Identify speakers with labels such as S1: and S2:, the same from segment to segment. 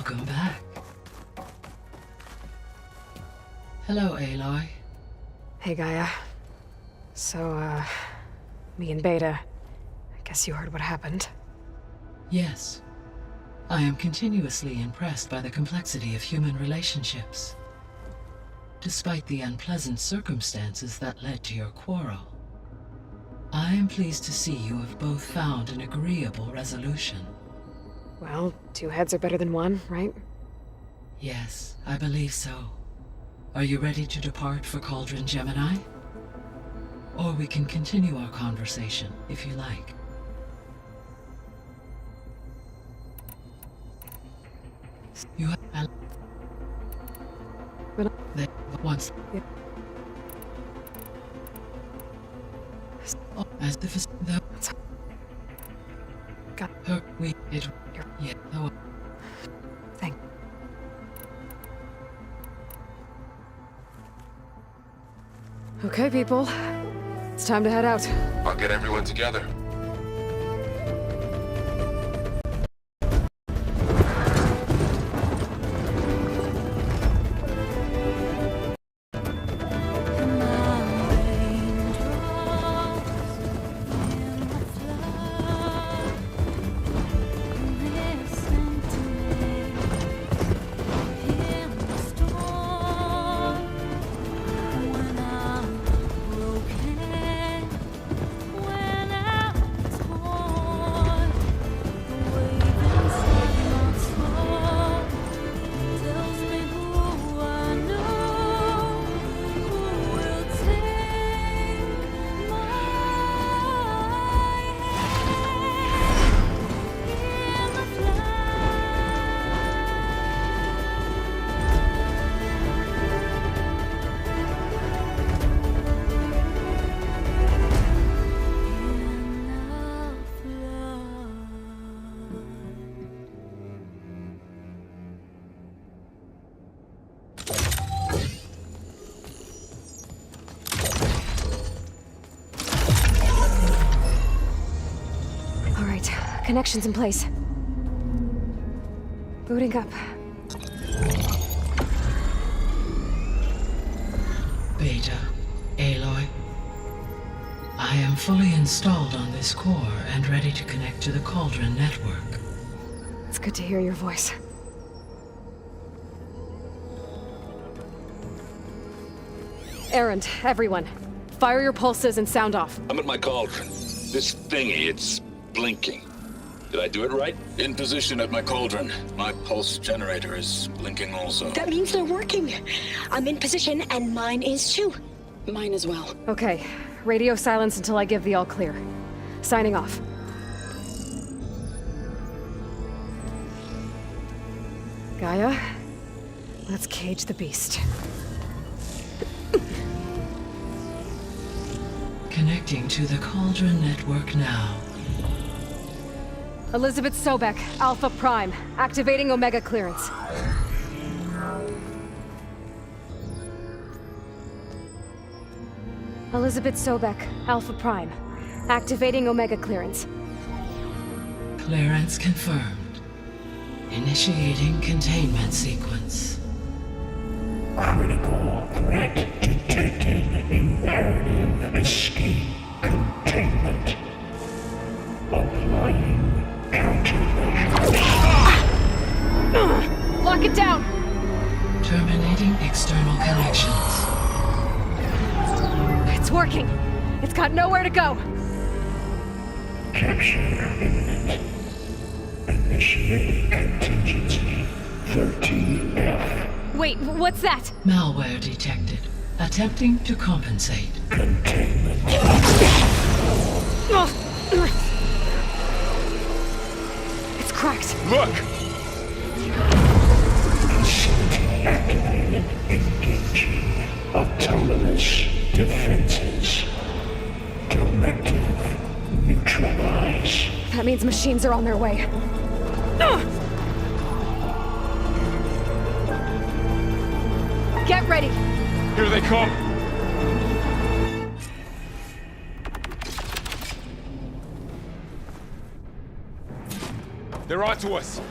S1: Welcome back. Hello, Aloy.
S2: Hey, Gaia. So, me and Beta, I guess you heard what happened.
S1: Yes. I am continuously impressed by the complexity of human relationships. Despite the unpleasant circumstances that led to your quarrel, I am pleased to see you have both found an agreeable resolution.
S2: Well, two heads are better than one, right?
S1: Yes, I believe so. Are you ready to depart for Cauldron Gemini? Or we can continue our conversation, if you like. You have... once...
S2: Yeah.
S1: Oh, as the...
S2: Got
S1: her... we... it... yeah... oh...
S2: Thank... Okay, people. It's time to head out.
S3: I'll get everyone together.
S2: Connections in place. Booting up.
S1: Beta, Aloy. I am fully installed on this core and ready to connect to the Cauldron network.
S2: It's good to hear your voice. Erend, everyone. Fire your pulses and sound off.
S4: I'm at my cauldron. This thingy, it's blinking. Did I do it right? In position at my cauldron. My pulse generator is blinking also.
S5: That means they're working. I'm in position, and mine is too.
S6: Mine as well.
S2: Okay. Radio silence until I give the all clear. Signing off. Gaia, let's cage the beast.
S1: Connecting to the Cauldron network now.
S2: Elizabeth Sobek, Alpha Prime, activating Omega clearance. Elizabeth Sobek, Alpha Prime, activating Omega clearance.
S1: Clearance confirmed. Initiating containment sequence.
S7: Critical threat detected. Imperative escape containment. Applying countermeasures.
S2: Lock it down!
S1: Terminating external connections.
S2: It's working! It's got nowhere to go!
S7: Capture imminent. Initiate contingency 13F.
S2: Wait, what's that?
S1: Malware detected. Attempting to compensate.
S7: Containment.
S2: It's cracked.
S4: Look!
S7: Facility activated. Engaging autonomous defenses. Directive neutralize.
S2: That means machines are on their way. Get ready!
S4: Here they come! They're onto us!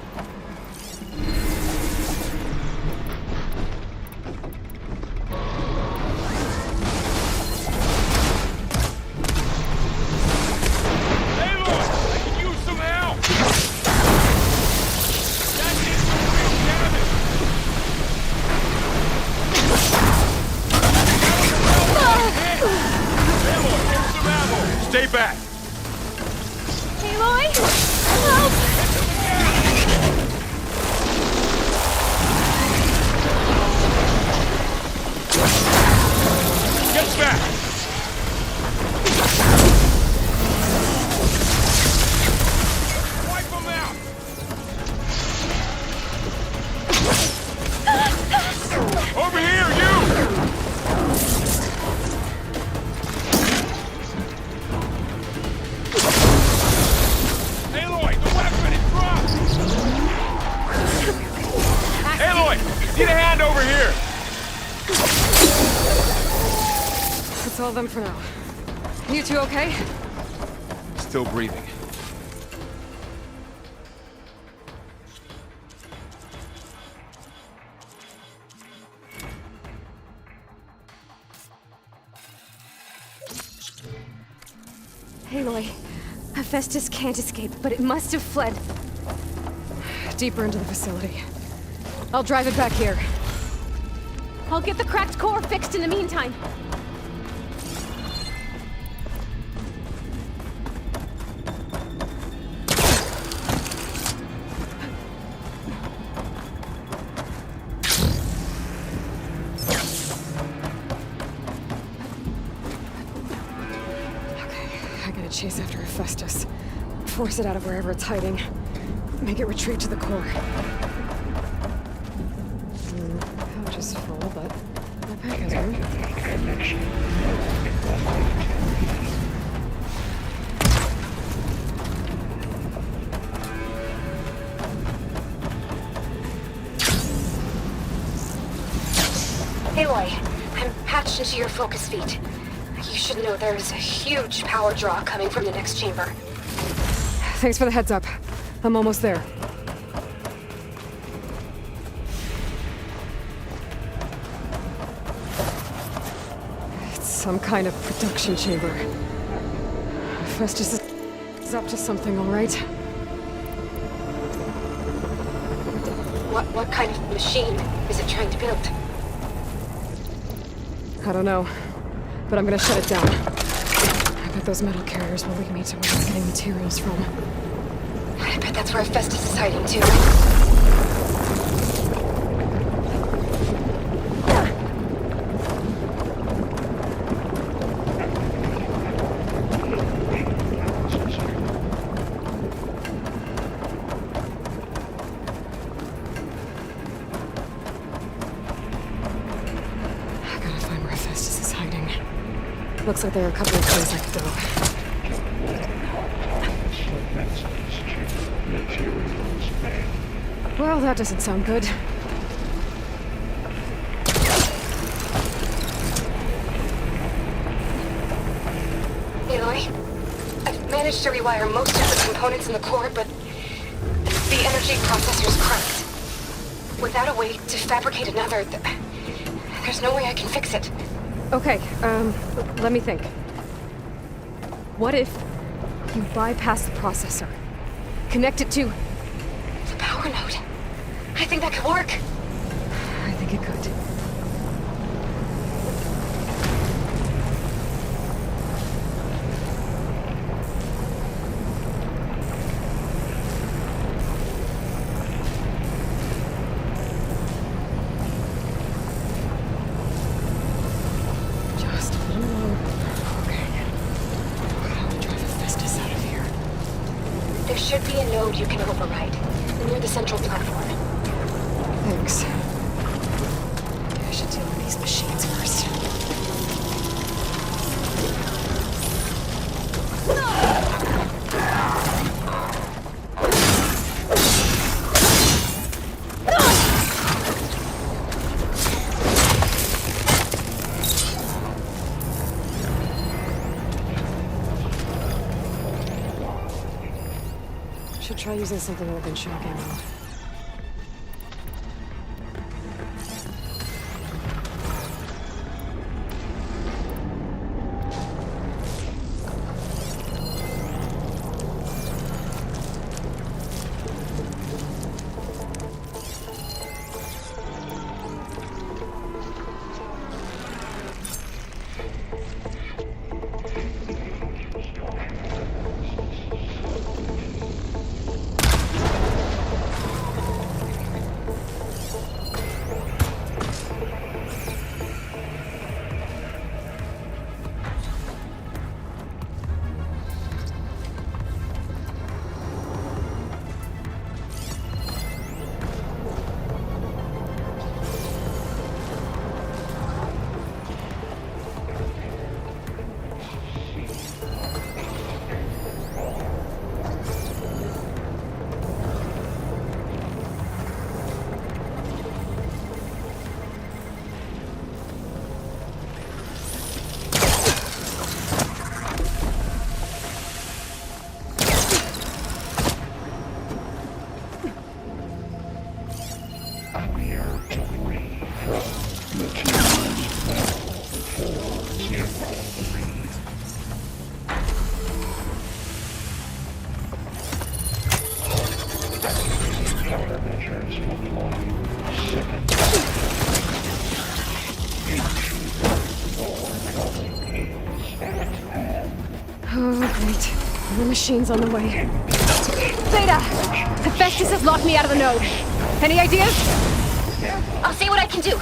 S3: Stay back!
S2: Aloy! Help!
S3: Get back! Wipe them out! Over here, you! Aloy, the weapon, it dropped! Aloy, need a hand over here!
S2: That's all of them for now. You two okay?
S3: Still breathing.
S2: Aloy, Hephaestus can't escape, but it must have fled deeper into the facility. I'll drive it back here. I'll get the cracked core fixed in the meantime. Chase after Hephaestus. Force it out of wherever it's hiding. Make it retreat to the core. Pouch is full, but my pack has room.
S6: Aloy, I'm patched into your focus feed. You should know there's a huge power draw coming from the next chamber.
S2: Thanks for the heads up. I'm almost there. It's some kind of production chamber. Hephaestus is up to something, all right?
S6: What kind of machine is it trying to build?
S2: I don't know, but I'm gonna shut it down. I bet those metal carriers will lead me to where it's getting materials from.
S6: I bet that's where Hephaestus is hiding too.
S2: I gotta find where Hephaestus is hiding. Looks like there are a couple of places I could go. Well, that doesn't sound good.
S6: Aloy, I've managed to rewire most of the components in the core, but the energy processor's cracked. Without a way to fabricate another, there's no way I can fix it.
S2: Okay, let me think. What if you bypass the processor? Connect it to...
S6: The power node. I think that could work.
S2: I think it could. Just a little lower. Okay. How to drive Hephaestus out of here?
S6: There should be a node you can override, near the central platform.
S2: Thanks. I should deal with these machines first. Should try using something other than shock ammo. Oh, great. More machines on the way. Zeta! Hephaestus has locked me out of the node. Any ideas?
S5: I'll see what I can do.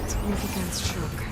S2: Significance shock.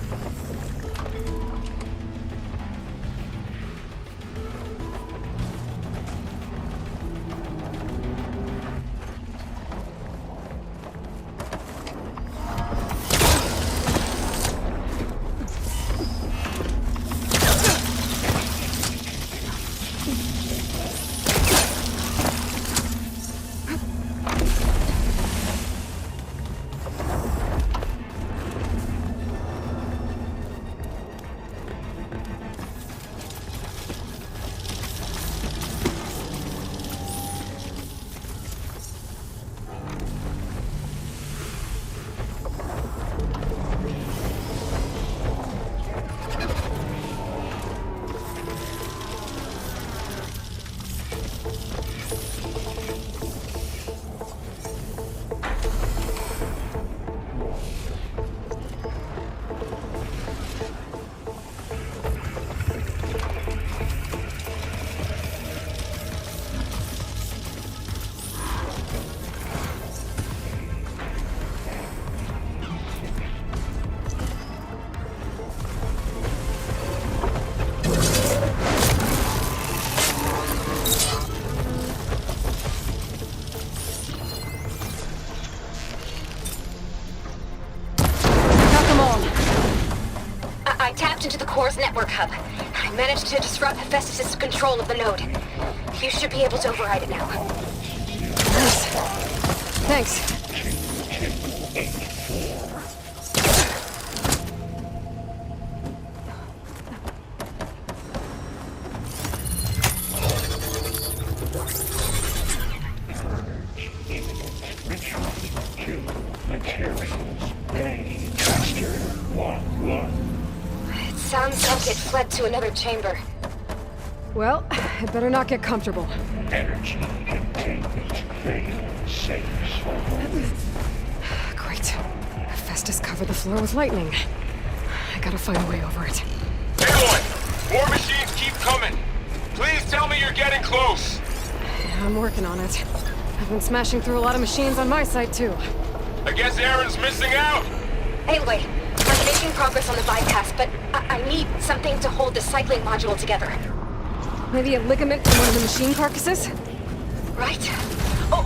S6: tapped into the core's network hub. I managed to disrupt Hephaestus' control of the node. You should be able to override it now.
S2: Nice. Thanks.
S6: It sounds like it fled to another chamber.
S2: Well, it better not get comfortable.
S7: Energy containment failed. Safe.
S2: Great. Hephaestus covered the floor with lightning. I gotta find a way over it.
S3: Aloy! More machines keep coming! Please tell me you're getting close!
S2: Yeah, I'm working on it. I've been smashing through a lot of machines on my side, too.
S3: I guess Aaron's missing out!
S6: Anyway, I'm making progress on the bypass, but I need something to hold the cycling module together.
S2: Maybe a ligament from one of the machine carcasses?
S6: Right?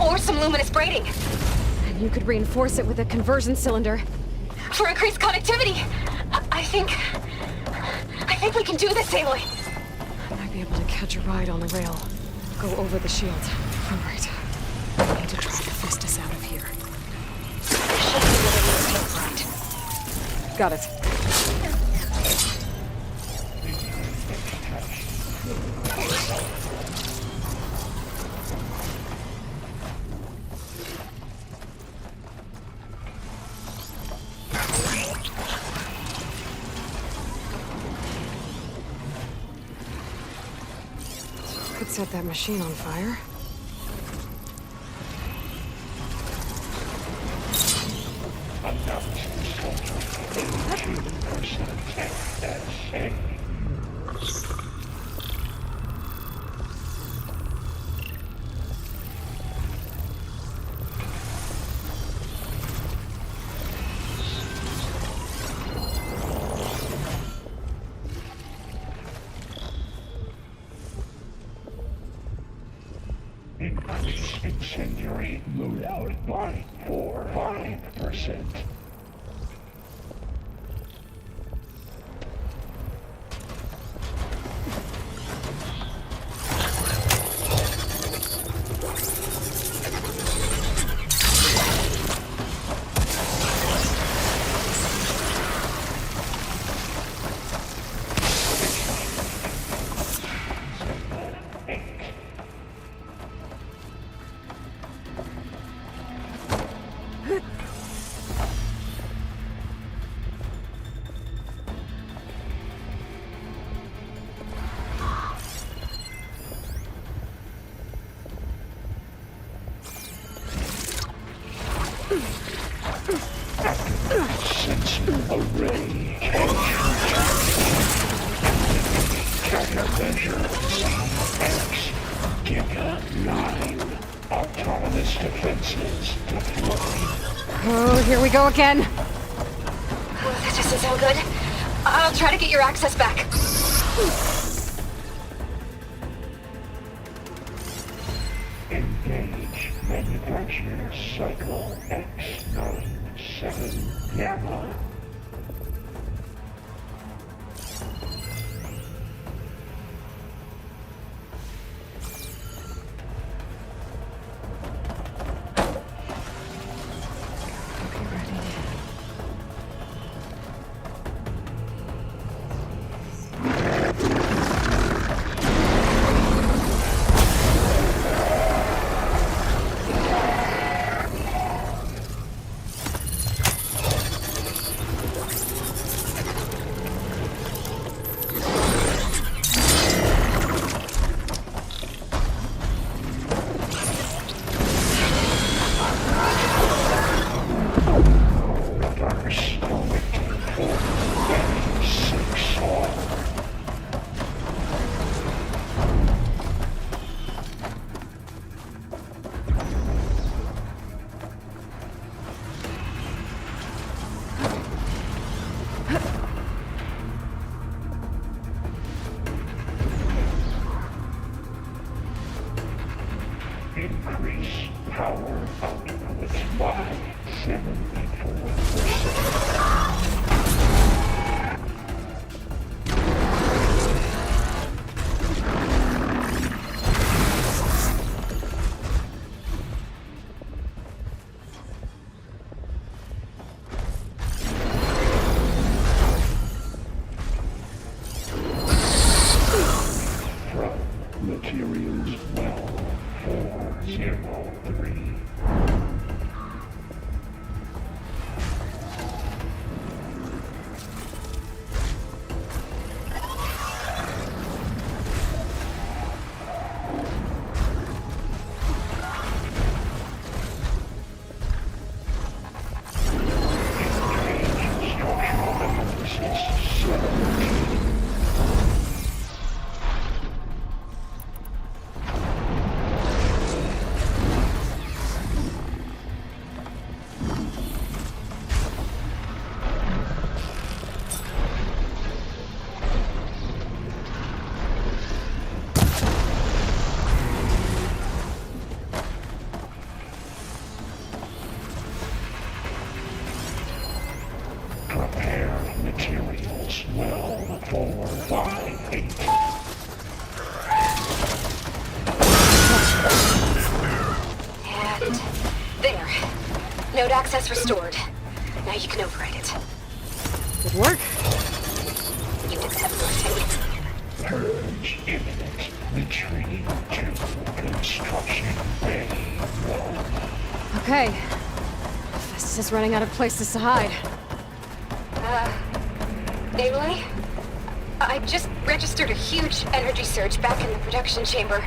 S6: Or some luminous braiding.
S2: And you could reinforce it with a conversion cylinder.
S6: For increased connectivity! I think we can do this, Aloy!
S2: I might be able to catch a ride on the rail. Go over the shield. All right. I need to drag Hephaestus out of here. Got it. Could set that machine on fire.
S7: Increase incendiary loadout by 5%. Sensor array. Countermeasure. X. Giga 9. Autonomous defenses deployed.
S2: Oh, here we go again.
S6: That doesn't sound good. I'll try to get your access back.
S7: Engage manufacturer cycle X97 Gamma. materials well before 5-8.
S6: And there. Node access restored. Now you can override it.
S2: Good work.
S6: You'd accept my fate.
S7: Purge imminent. Retreating to construction bay 1.
S2: Okay. Festus is running out of places to hide.
S6: Aloy? I just registered a huge energy surge back in the production chamber.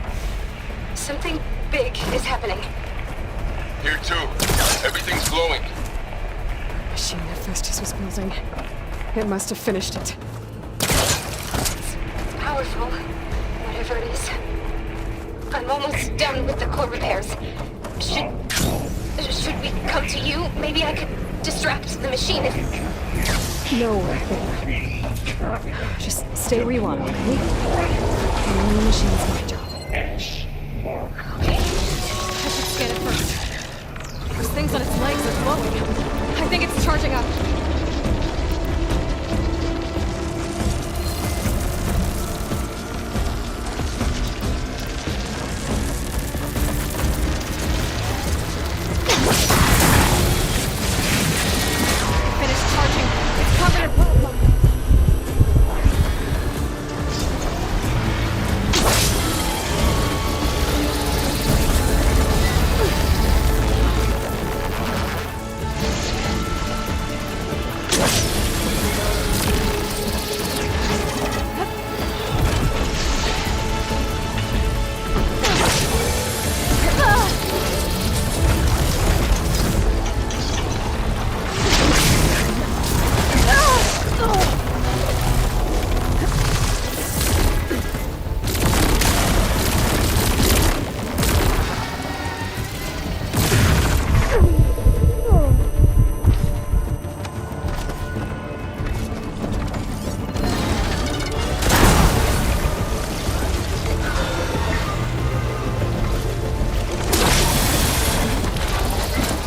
S6: Something big is happening.
S3: Here too. Everything's glowing.
S2: Machine that Festus was building. It must have finished it.
S6: Powerful, whatever it is. I'm almost done with the core repairs. Should we come to you? Maybe I could distract the machine if...
S2: No. Just stay where you are, okay? And the machine's my job.
S7: S. Mark.
S6: Okay.
S2: I should scan it first. Those things on its legs are glowing. I think it's charging up. Finished charging. It's covered in plasma.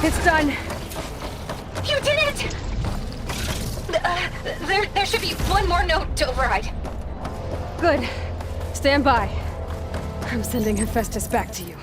S2: It's done.
S6: You did it! There should be one more node to override.
S2: Good. Stand by. I'm sending Hephaestus back to you.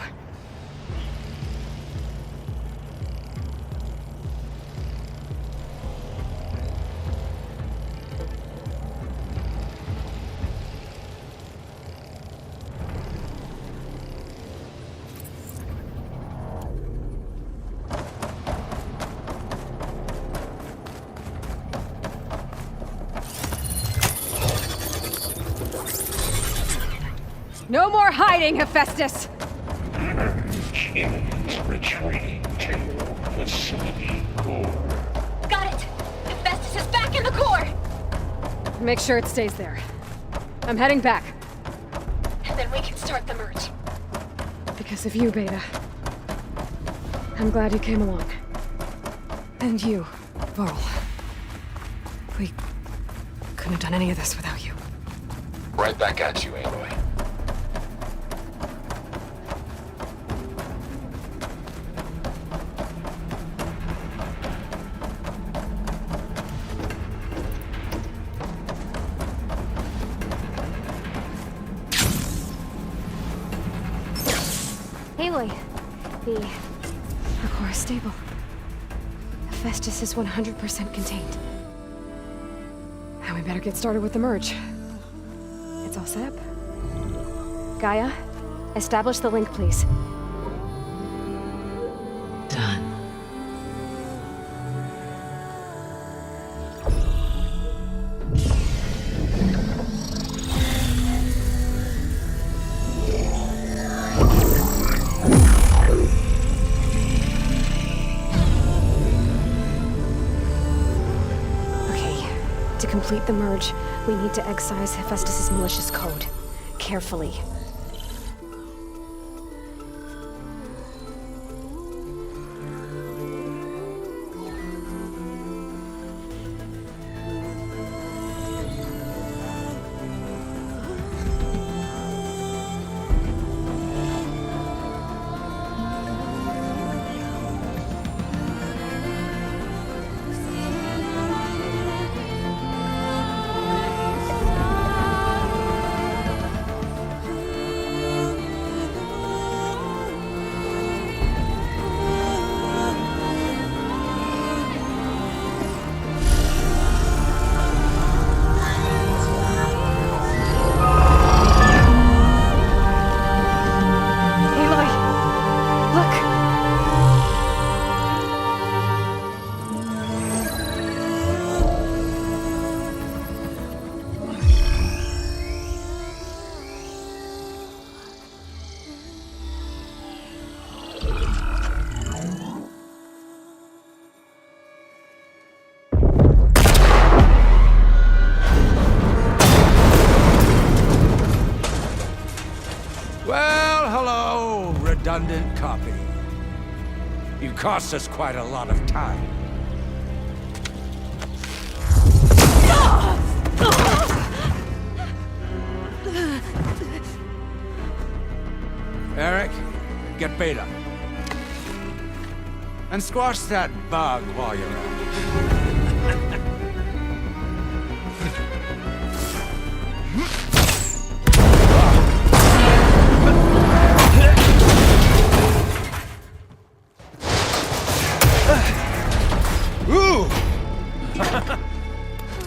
S2: No more hiding, Hephaestus!
S7: Purge imminent. Retreating to facility core.
S6: Got it! Hephaestus is back in the core!
S2: Make sure it stays there. I'm heading back.
S6: And then we can start the merge.
S2: Because of you, Beta. I'm glad you came along. And you, Varl. We couldn't have done any of this without you.
S3: Right back at you, Aloy.
S2: Aloy, the core is stable. Hephaestus is 100% contained. Now we better get started with the merge. It's all set up. Gaia, establish the link, please.
S1: Done.
S2: To complete the merge, we need to excise Hephaestus' malicious code. Carefully.
S8: redundant copy. You cost us quite a lot of time. Eric, get Beta. And squash that bug while you're at it.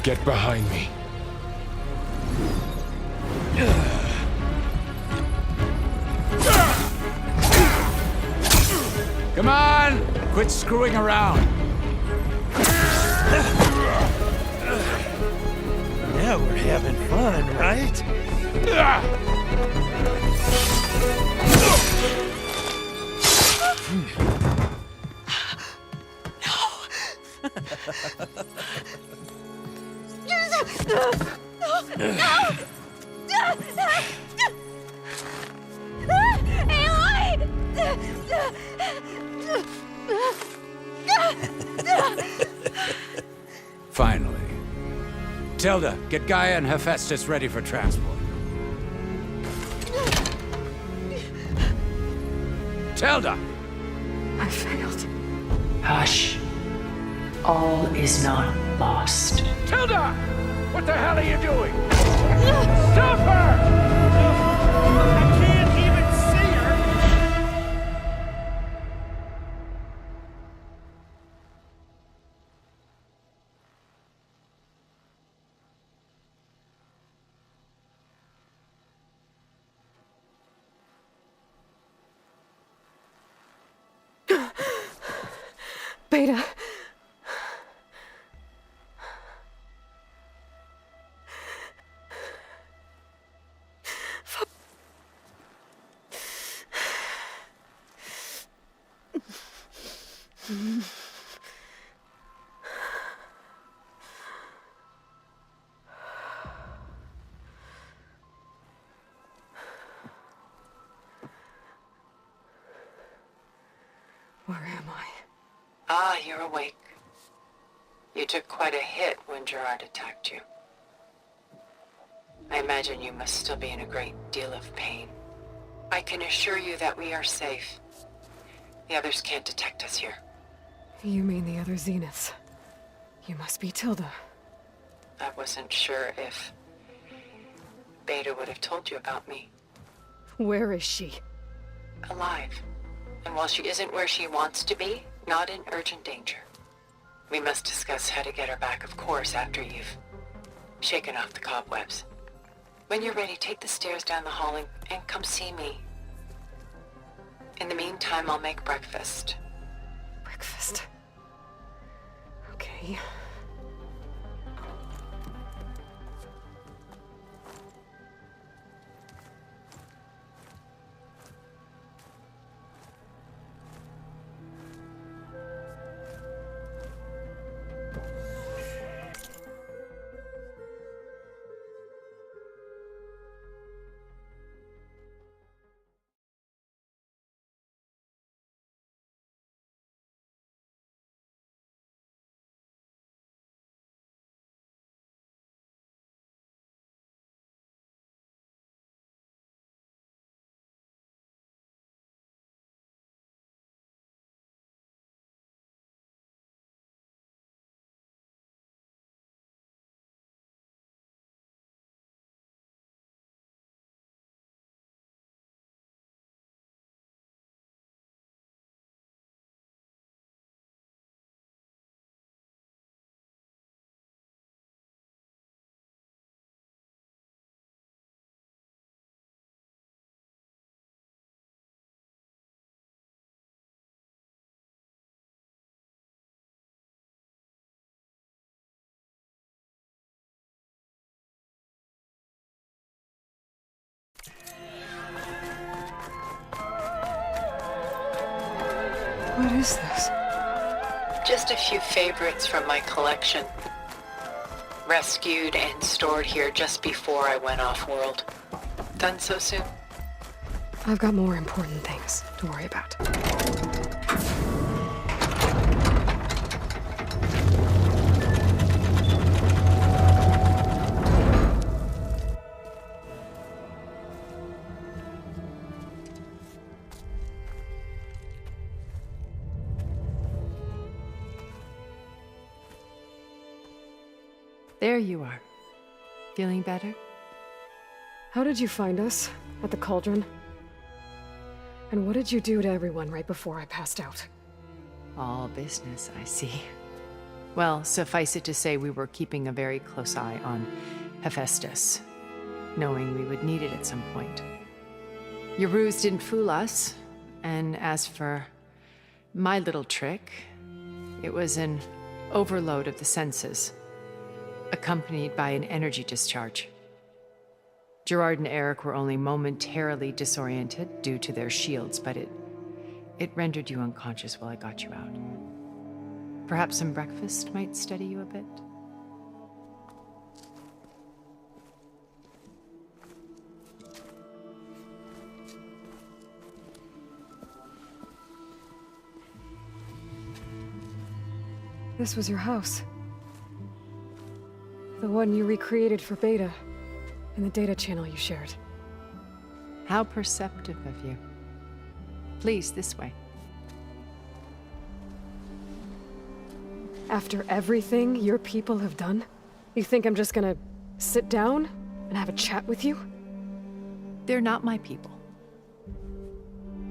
S3: Get behind me.
S8: Come on! Quit screwing around.
S9: Now we're having fun, right?
S8: Finally. Tilda, get Gaia and Hephaestus ready for transport. Tilda!
S2: I failed.
S1: Hush. All is not lost.
S8: Tilda! What the hell are you doing? Stop her!
S9: I can't even see her!
S2: Beta. Where am I?
S10: Ah, you're awake. You took quite a hit when Gerard attacked you. I imagine you must still be in a great deal of pain. I can assure you that we are safe. The others can't detect us here.
S2: You mean the other Zeniths? You must be Tilda.
S10: I wasn't sure if Beta would have told you about me.
S2: Where is she?
S10: Alive. And while she isn't where she wants to be, not in urgent danger. We must discuss how to get her back, of course, after you've shaken off the cobwebs. When you're ready, take the stairs down the hall and come see me. In the meantime, I'll make breakfast.
S2: Breakfast. Okay. What is this?
S10: Just a few favorites from my collection. Rescued and stored here just before I went off-world. Done so soon?
S2: I've got more important things to worry about.
S10: There you are. Feeling better?
S2: How did you find us? At the Cauldron? And what did you do to everyone right before I passed out?
S10: All business, I see. Well, suffice it to say we were keeping a very close eye on Hephaestus, knowing we would need it at some point. Your ruse didn't fool us, and as for my little trick, it was an overload of the senses, accompanied by an energy discharge. Gerard and Eric were only momentarily disoriented due to their shields, but it rendered you unconscious while I got you out. Perhaps some breakfast might steady you a bit?
S2: This was your house. The one you recreated for Beta, in the data channel you shared.
S10: How perceptive of you. Please, this way.
S2: After everything your people have done, you think I'm just gonna sit down and have a chat with you?
S10: They're not my people.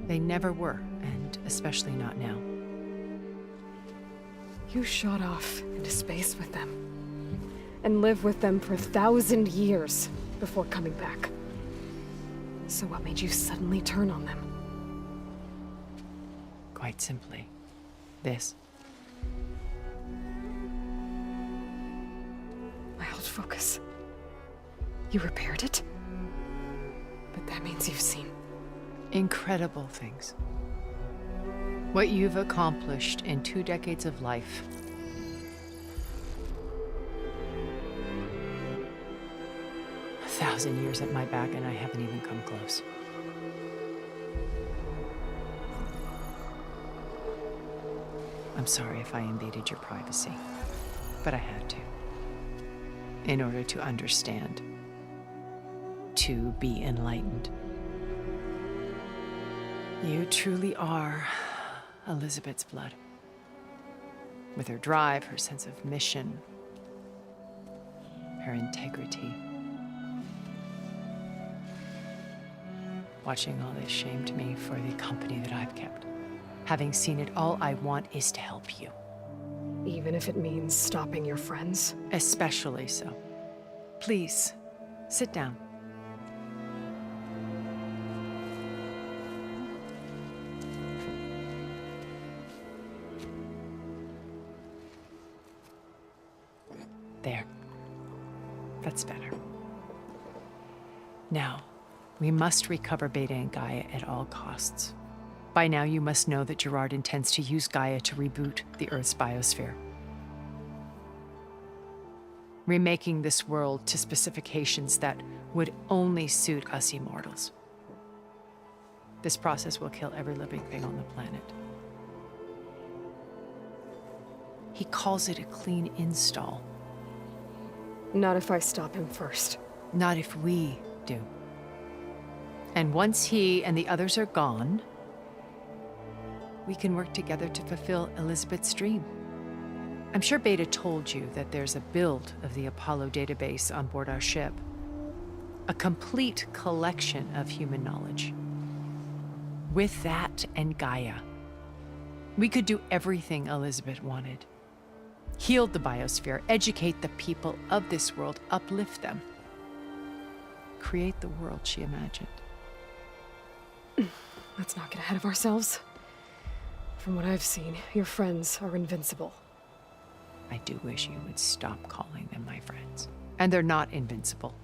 S10: They never were, and especially not now.
S2: You shot off into space with them, and lived with them for 1,000 years before coming back. So what made you suddenly turn on them?
S10: Quite simply, this.
S2: My old focus. You repaired it? But that means you've seen
S10: incredible things. What you've accomplished in 2 decades of life. A 1,000 years at my back and I haven't even come close. I'm sorry if I invaded your privacy, but I had to. In order to understand. To be enlightened. You truly are Elizabeth's blood. With her drive, her sense of mission, her integrity. Watching all this shamed me for the company that I've kept. Having seen it, all I want is to help you.
S2: even if it means stopping your friends?
S10: Especially so. Please, sit down. There. That's better. Now, we must recover Beta and Gaia at all costs. By now, you must know that Gerard intends to use Gaia to reboot the Earth's biosphere. Remaking this world to specifications that would only suit us immortals. This process will kill every living thing on the planet. He calls it a clean install.
S2: Not if I stop him first.
S10: Not if we do. And once he and the others are gone, we can work together to fulfill Elizabeth's dream. I'm sure Beta told you that there's a build of the Apollo database on board our ship. A complete collection of human knowledge. With that and Gaia, we could do everything Elizabeth wanted. Heal the biosphere, educate the people of this world, uplift them. Create the world she imagined.
S2: Let's not get ahead of ourselves. From what I've seen, your friends are invincible.
S10: I do wish you would stop calling them my friends. And they're not invincible.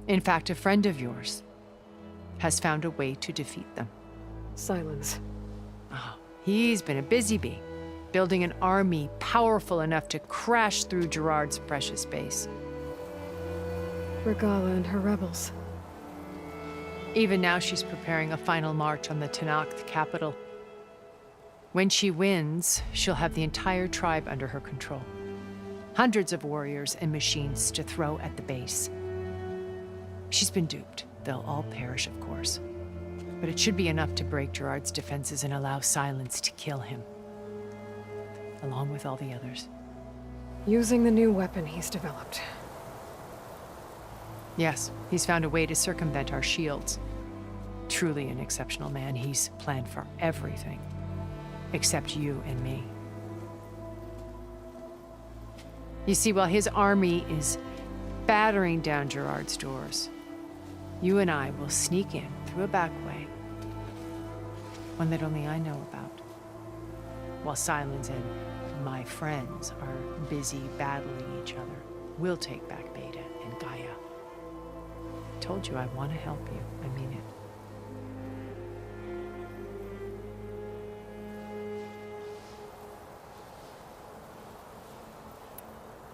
S10: In fact, a friend of yours has found a way to defeat them.
S2: Silence.
S10: Oh, he's been a busy bee, building an army powerful enough to crash through Gerard's precious base.
S2: Regala and her rebels.
S10: Even now, she's preparing a final march on the Tenakth capital. When she wins, she'll have the entire tribe under her control. Hundreds of warriors and machines to throw at the base. She's been duped. They'll all perish, of course. But it should be enough to break Gerard's defenses and allow Silence to kill him. Along with all the others.
S2: Using the new weapon he's developed.
S10: Yes, he's found a way to circumvent our shields. Truly an exceptional man. He's planned for everything. Except you and me. You see, while his army is battering down Gerard's doors, you and I will sneak in through a back way. One that only I know about. While Silence and my friends are busy battling each other, we'll take back Beta and Gaia. I told you I want to help you. I mean it.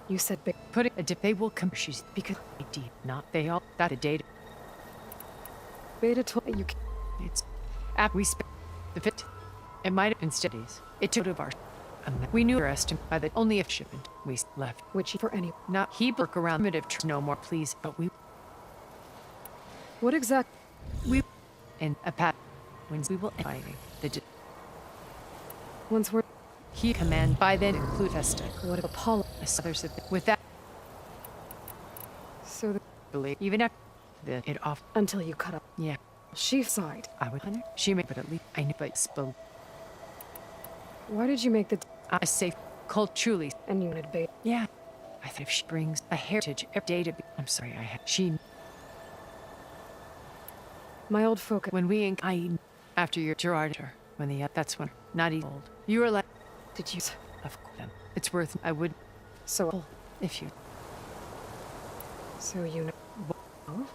S2: You said big.
S10: Put it, they will come. She's because deep, not they all. That a data.
S2: Beta told you.
S10: It's after we spent the fit. It might have been studies. It took out of our. We knew our estimate by the only if shipment we left.
S2: Which for any.
S10: Not he work around primitive no more, please. But we.
S2: What exact?
S10: We. And a pat. When we will end fighting the.
S2: Once we're.
S10: He command by then include Vesta.
S2: What if Apollo?
S10: Others with that.
S2: So the.
S10: Believe even after it off
S2: Until you cut up.
S10: Yeah.
S2: She side.
S10: I would. She may, but at least I knew. But spoke.
S2: Why did you make the?
S10: I say, cold truly.
S2: And you wanted Beta.
S10: Yeah. I think if she brings a heritage every day to be. I'm sorry, I had. She.
S2: My old folk.
S10: When we after your Gerard, when the that's when not even old. You were like.
S2: Did you?
S10: Of course. It's worth. I would.
S2: So
S10: if you.
S2: So you know. Oh?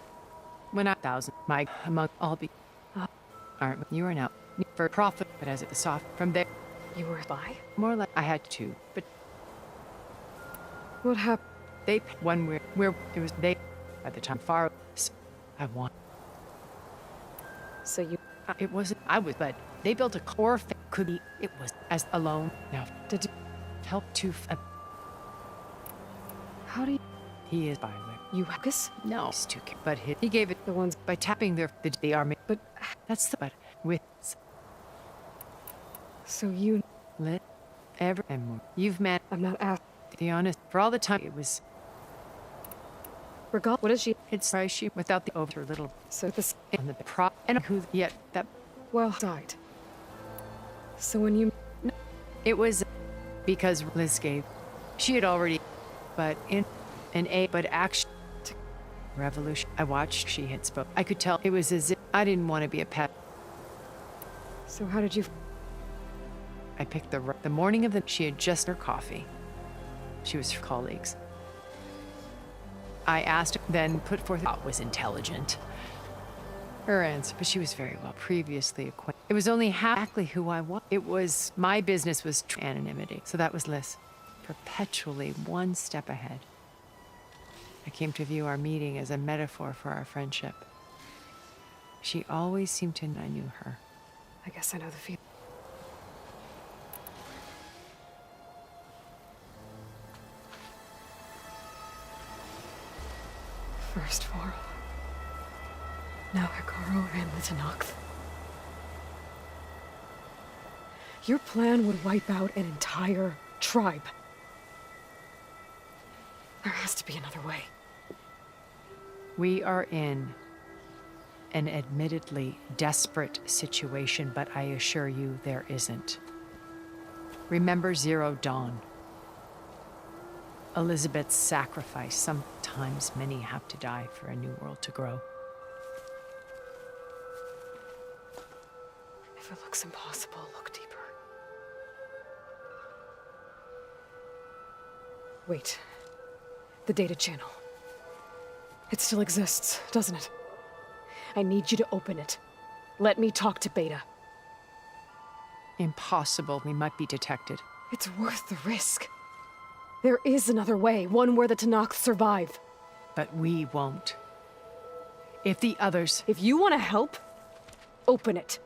S10: When I thousand my among all be. Aren't you are now for profit, but as it was soft from there.
S2: You were a spy?
S10: More like I had to, but.
S2: What happened?
S10: They one where it was they at the time far. So I want.
S2: So you.
S10: It wasn't. I was, but they built a core. Could be. It was as alone. Now
S2: Did you
S10: help to.
S2: How do you?
S10: He is by the way.
S2: You Hecus?
S10: No, he's too. But he gave it
S2: The ones.
S10: by tapping the army.
S2: But.
S10: That's the but with
S2: So you.
S10: lit ever and more. You've met.
S2: I'm not asked.
S10: To be honest, for all the time it was.
S2: Regal. What is she?
S10: It's right she without the over little.
S2: So this.
S10: On the prop and who yet that.
S2: Well, died. So when you.
S10: It was because Liz gave. She had already, but in an A, but action. Revolution. I watched. She had spoke. I could tell it was as if I didn't want to be a pet.
S2: So how did you?
S10: I picked the morning of the. She had just her coffee. She was her colleagues. I asked, then put forth. Thought was intelligent. Her answer, but she was very well previously acquainted. It was only half exactly who I was. It was my business was anonymity, so that was Liz, perpetually one step ahead. I came to view our meeting as a metaphor for our friendship. She always seemed to know I knew her.
S2: I guess I know the feeling. First Varl. Now Hekarro and the Tenakth. Your plan would wipe out an entire tribe. There has to be another way.
S10: We are in an admittedly desperate situation, but I assure you there isn't. Remember Zero Dawn. Elizabeth's sacrifice. Sometimes many have to die for a new world to grow.
S2: If it looks impossible, look deeper. Wait. The data channel. It still exists, doesn't it? I need you to open it. Let me talk to Beta.
S10: Impossible. We might be detected.
S2: It's worth the risk. There is another way, one where the Tenakth survive.
S10: But we won't. If the others...
S2: If you want to help, open it.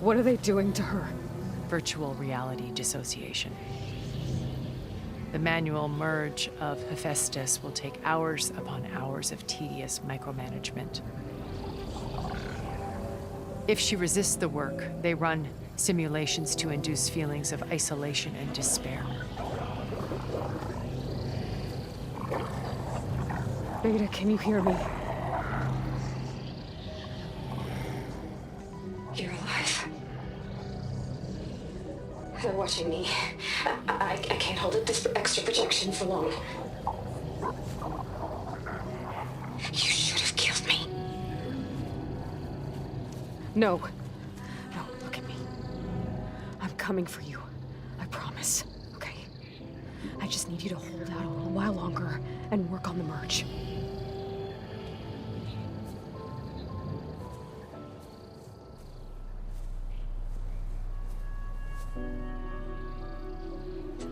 S2: What are they doing to her?
S10: Virtual reality dissociation. The manual merge of Hephaestus will take hours upon hours of tedious micromanagement. If she resists the work, they run simulations to induce feelings of isolation and despair.
S2: Beta, can you hear me?
S6: You're alive. They're watching me. I can't hold up this extra projection for long. You should have killed me.
S2: No. No, look at me. I'm coming for you. I promise. Okay? I just need you to hold out a little while longer and work on the merge.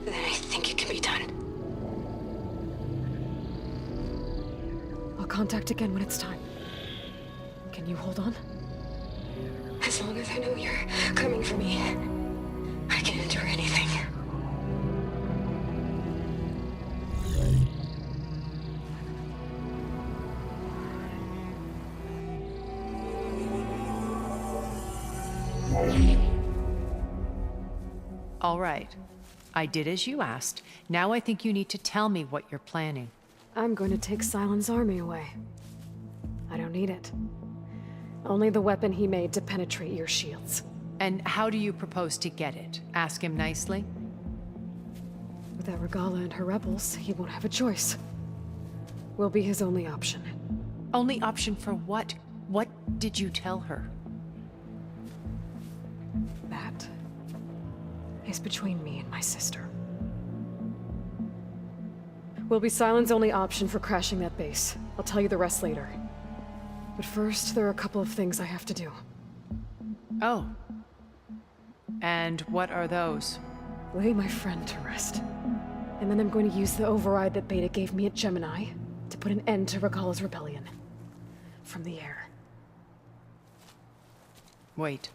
S6: Then I think it can be done.
S2: I'll contact again when it's time. Can you hold on?
S6: As long as I know you're coming for me, I can endure anything.
S10: All right. I did as you asked. Now I think you need to tell me what you're planning.
S2: I'm going to take Sylens' army away. I don't need it. Only the weapon he made to penetrate your shields.
S10: And how do you propose to get it? Ask him nicely?
S2: Without Regala and her rebels, he won't have a choice. We'll be his only option.
S10: Only option for what? What did you tell her?
S2: That is between me and my sister. Will be Sylens' only option for crashing that base. I'll tell you the rest later. But first, there are a couple of things I have to do.
S10: Oh. And what are those?
S2: Lay my friend to rest. And then I'm going to use the override that Beta gave me at Gemini to put an end to Regala's rebellion. From the air.
S10: Wait.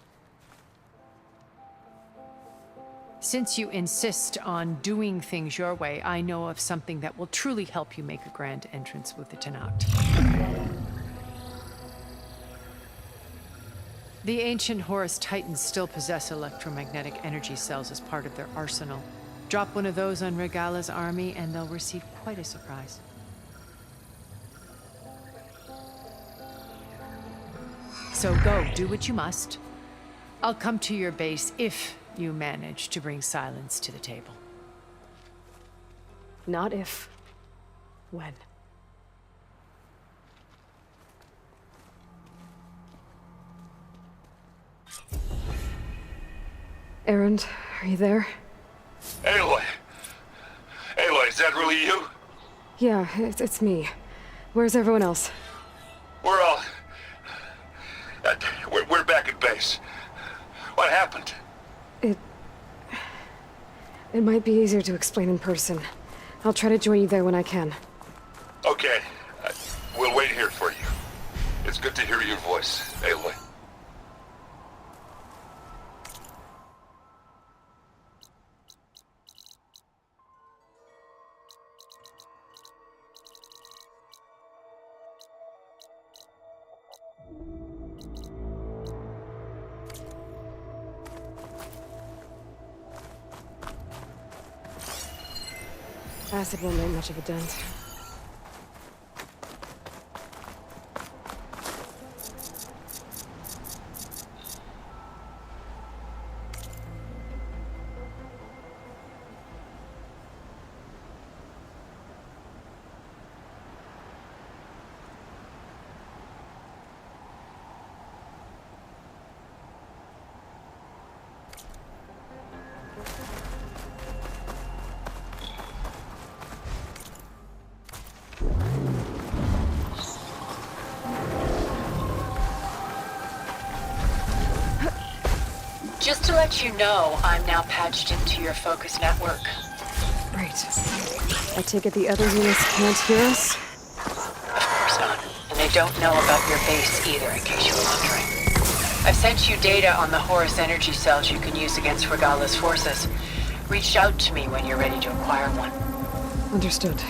S10: Since you insist on doing things your way, I know of something that will truly help you make a grand entrance with the Tenakth. The ancient Horus Titans still possess electromagnetic energy cells as part of their arsenal. Drop one of those on Regala's army and they'll receive quite a surprise. So go, do what you must. I'll come to your base if you manage to bring Sylens to the table.
S2: Not if. When. Erend, are you there?
S3: Aloy! Aloy, is that really you?
S2: Yeah, it's me. Where's everyone else?
S3: We're all... we're back at base. What happened?
S2: It might be easier to explain in person. I'll try to join you there when I can.
S3: Okay. We'll wait here for you. It's good to hear your voice, Aloy.
S2: Acid won't make much of a dent.
S10: Just to let you know, I'm now patched into your focus network.
S2: Great. I take it the other units can't hear us?
S10: Of course not. And they don't know about your base either, in case you're wondering. I've sent you data on the Horus energy cells you can use against Regala's forces. Reach out to me when you're ready to acquire one.
S2: Understood.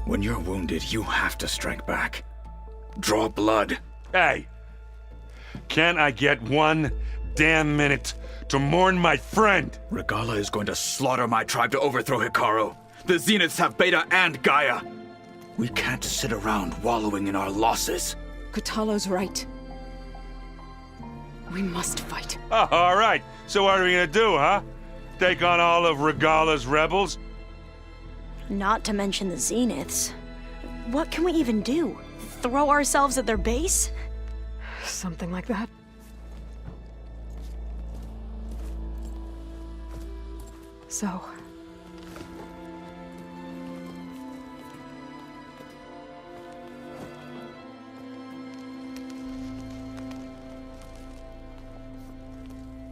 S11: When you're wounded, you have to strike back. Draw blood.
S8: Hey! Can't I get one damn minute to mourn my friend?
S11: Regala is going to slaughter my tribe to overthrow Hikaru. The Zeniths have Beta and Gaia. We can't sit around wallowing in our losses.
S2: Kotallo's right. We must fight.
S8: Oh, all right. So what are we gonna do, huh? Take on all of Regala's rebels?
S5: Not to mention the Zeniths. What can we even do? Throw ourselves at their base?
S2: Something like that. So...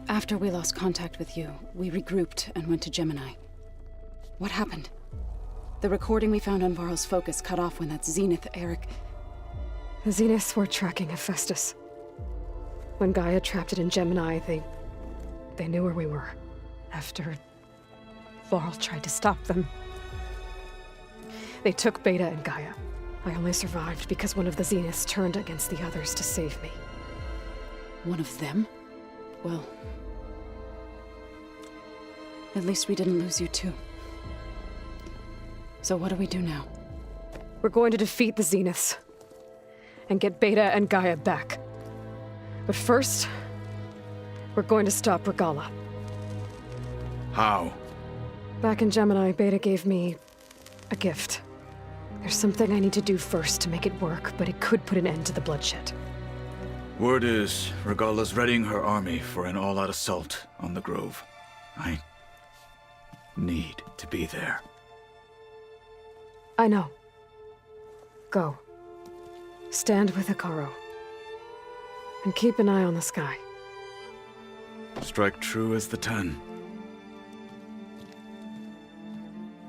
S12: After we lost contact with you, we regrouped and went to Gemini. What happened? The recording we found on Varl's focus cut off when that Zenith, Eric...
S2: The Zeniths were tracking Hephaestus. When Gaia trapped it in Gemini, they knew where we were. After Varl tried to stop them. They took Beta and Gaia. I only survived because one of the Zeniths turned against the others to save me.
S12: One of them? Well... at least we didn't lose you too. So what do we do now?
S2: We're going to defeat the Zeniths. and get Beta and Gaia back. But first, we're going to stop Regalla.
S11: How?
S2: Back in Gemini, Beta gave me a gift. There's something I need to do first to make it work, but it could put an end to the bloodshed.
S11: Word is, Regalla's readying her army for an all-out assault on the Grove. I need to be there.
S2: I know. Go. Stand with Hekarro. And keep an eye on the sky.
S11: Strike true as the 10.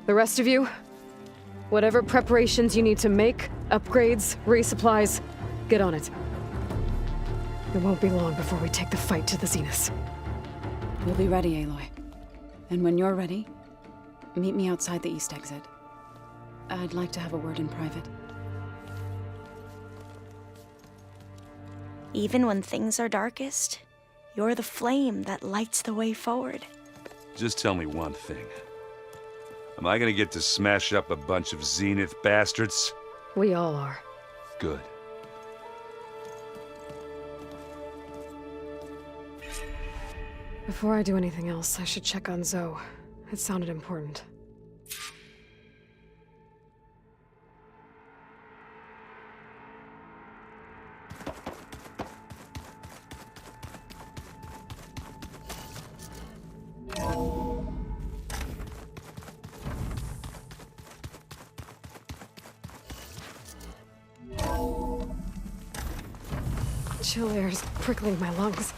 S2: The rest of you, whatever preparations you need to make, upgrades, resupplies, get on it. It won't be long before we take the fight to the Zeniths.
S12: We'll be ready, Aloy. And when you're ready, meet me outside the east exit. I'd like to have a word in private.
S5: Even when things are darkest, you're the flame that lights the way forward.
S8: Just tell me one thing. Am I gonna get to smash up a bunch of Zenith bastards?
S2: We all are.
S8: Good.
S2: Before I do anything else, I should check on Zoe. It sounded important. Chill air is prickling my lungs.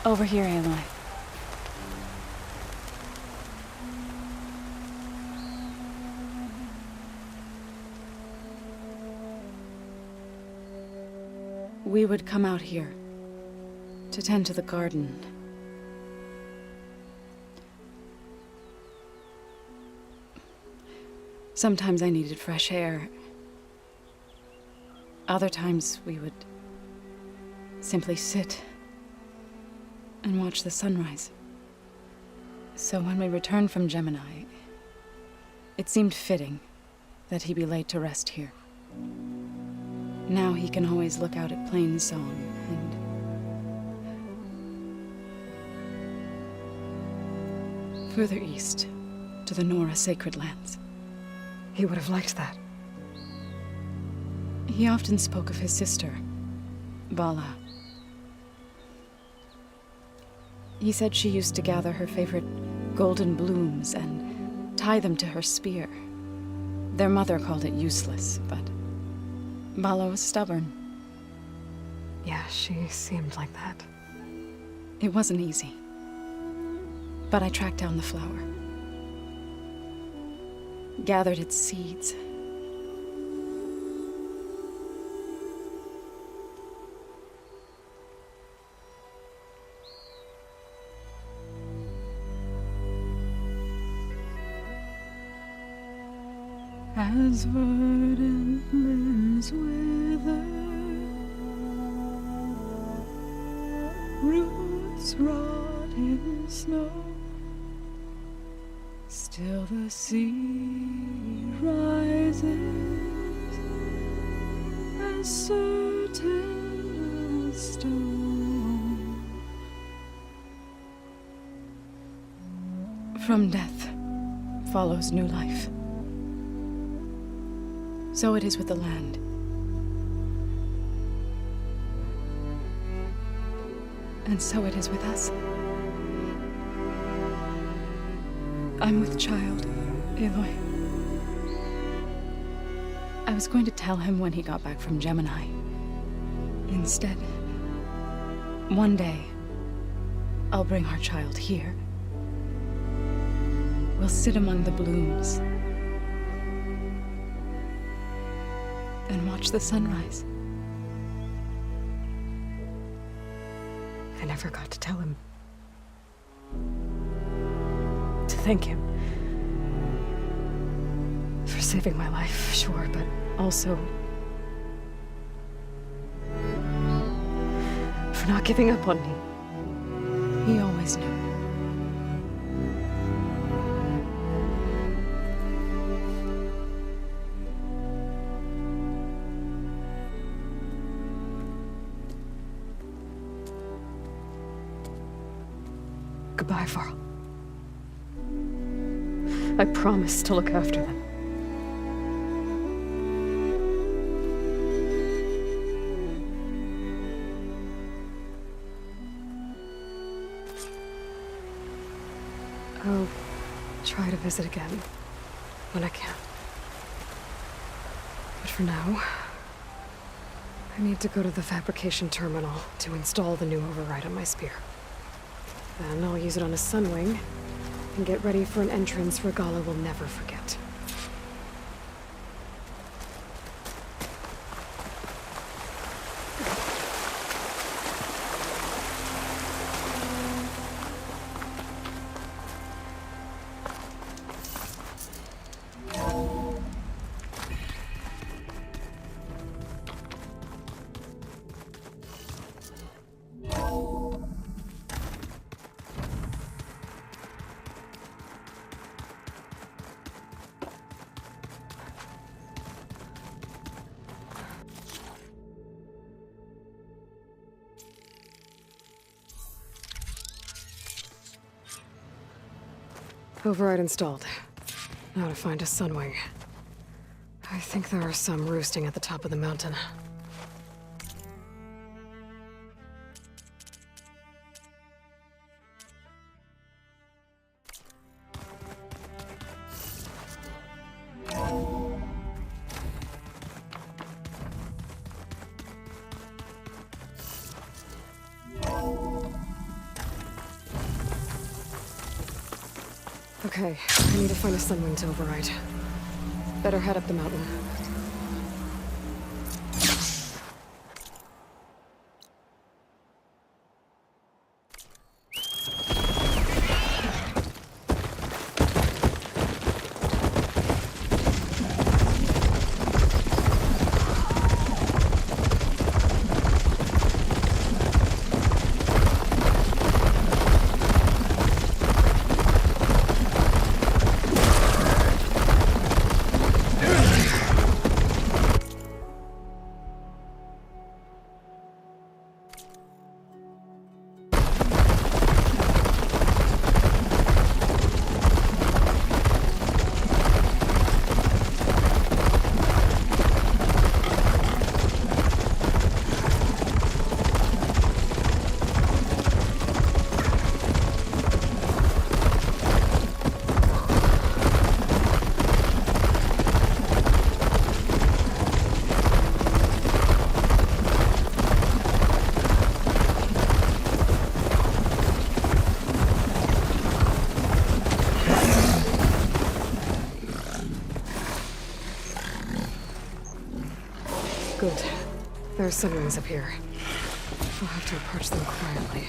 S12: Over here, Aloy. We would come out here to tend to the garden. Sometimes I needed fresh air. Other times we would simply sit and watch the sunrise. So when we returned from Gemini, it seemed fitting that he be laid to rest here. Now he can always look out at Plainsong and further east to the Nora Sacred Lands.
S2: He would have liked that.
S12: He often spoke of his sister, Bala. He said she used to gather her favorite golden blooms and tie them to her spear. Their mother called it useless, but Bala was stubborn.
S2: Yeah, she seemed like that.
S12: It wasn't easy. But I tracked down the flower. Gathered its seeds. As verdant limbs wither, roots rot in snow, still the sea rises as certain as stone. From death follows new life. So it is with the land. And so it is with us. I'm with child, Aloy. I was going to tell him when he got back from Gemini. Instead, one day, I'll bring our child here. We'll sit among the blooms and watch the sunrise.
S2: I never got to tell him. thank him. For saving my life, sure, but also for not giving up on me.
S12: He always knew.
S2: Goodbye, Varl. I promise to look after them. I'll try to visit again when I can. But for now, I need to go to the fabrication terminal to install the new override on my spear. Then I'll use it on a Sunwing and get ready for an entrance Regalla will never forget. Override installed. Now to find a Sunwing. I think there are some roosting at the top of the mountain. Okay, I need to find a Sunwing to override. Better head up the mountain. Good. There are Sunwings up here. I'll have to approach them quietly.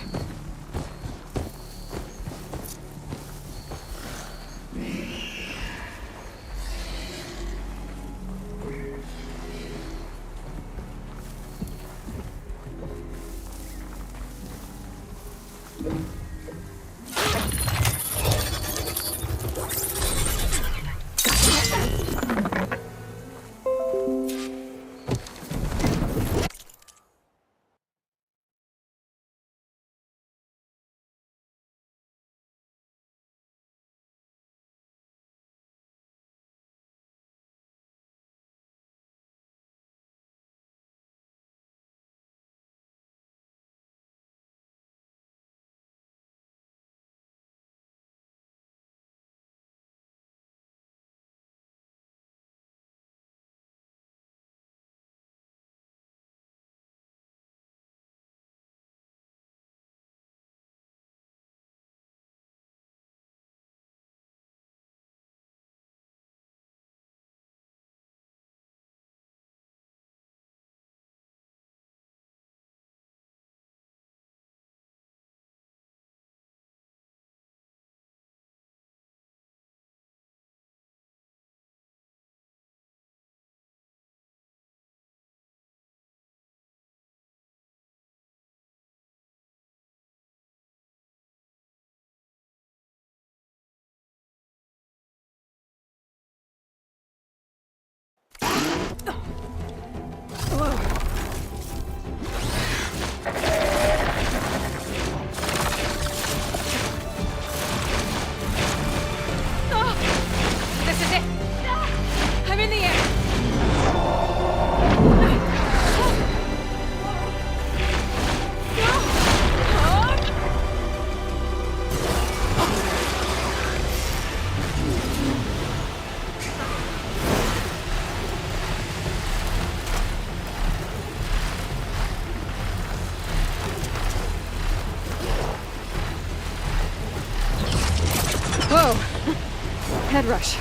S2: head rush.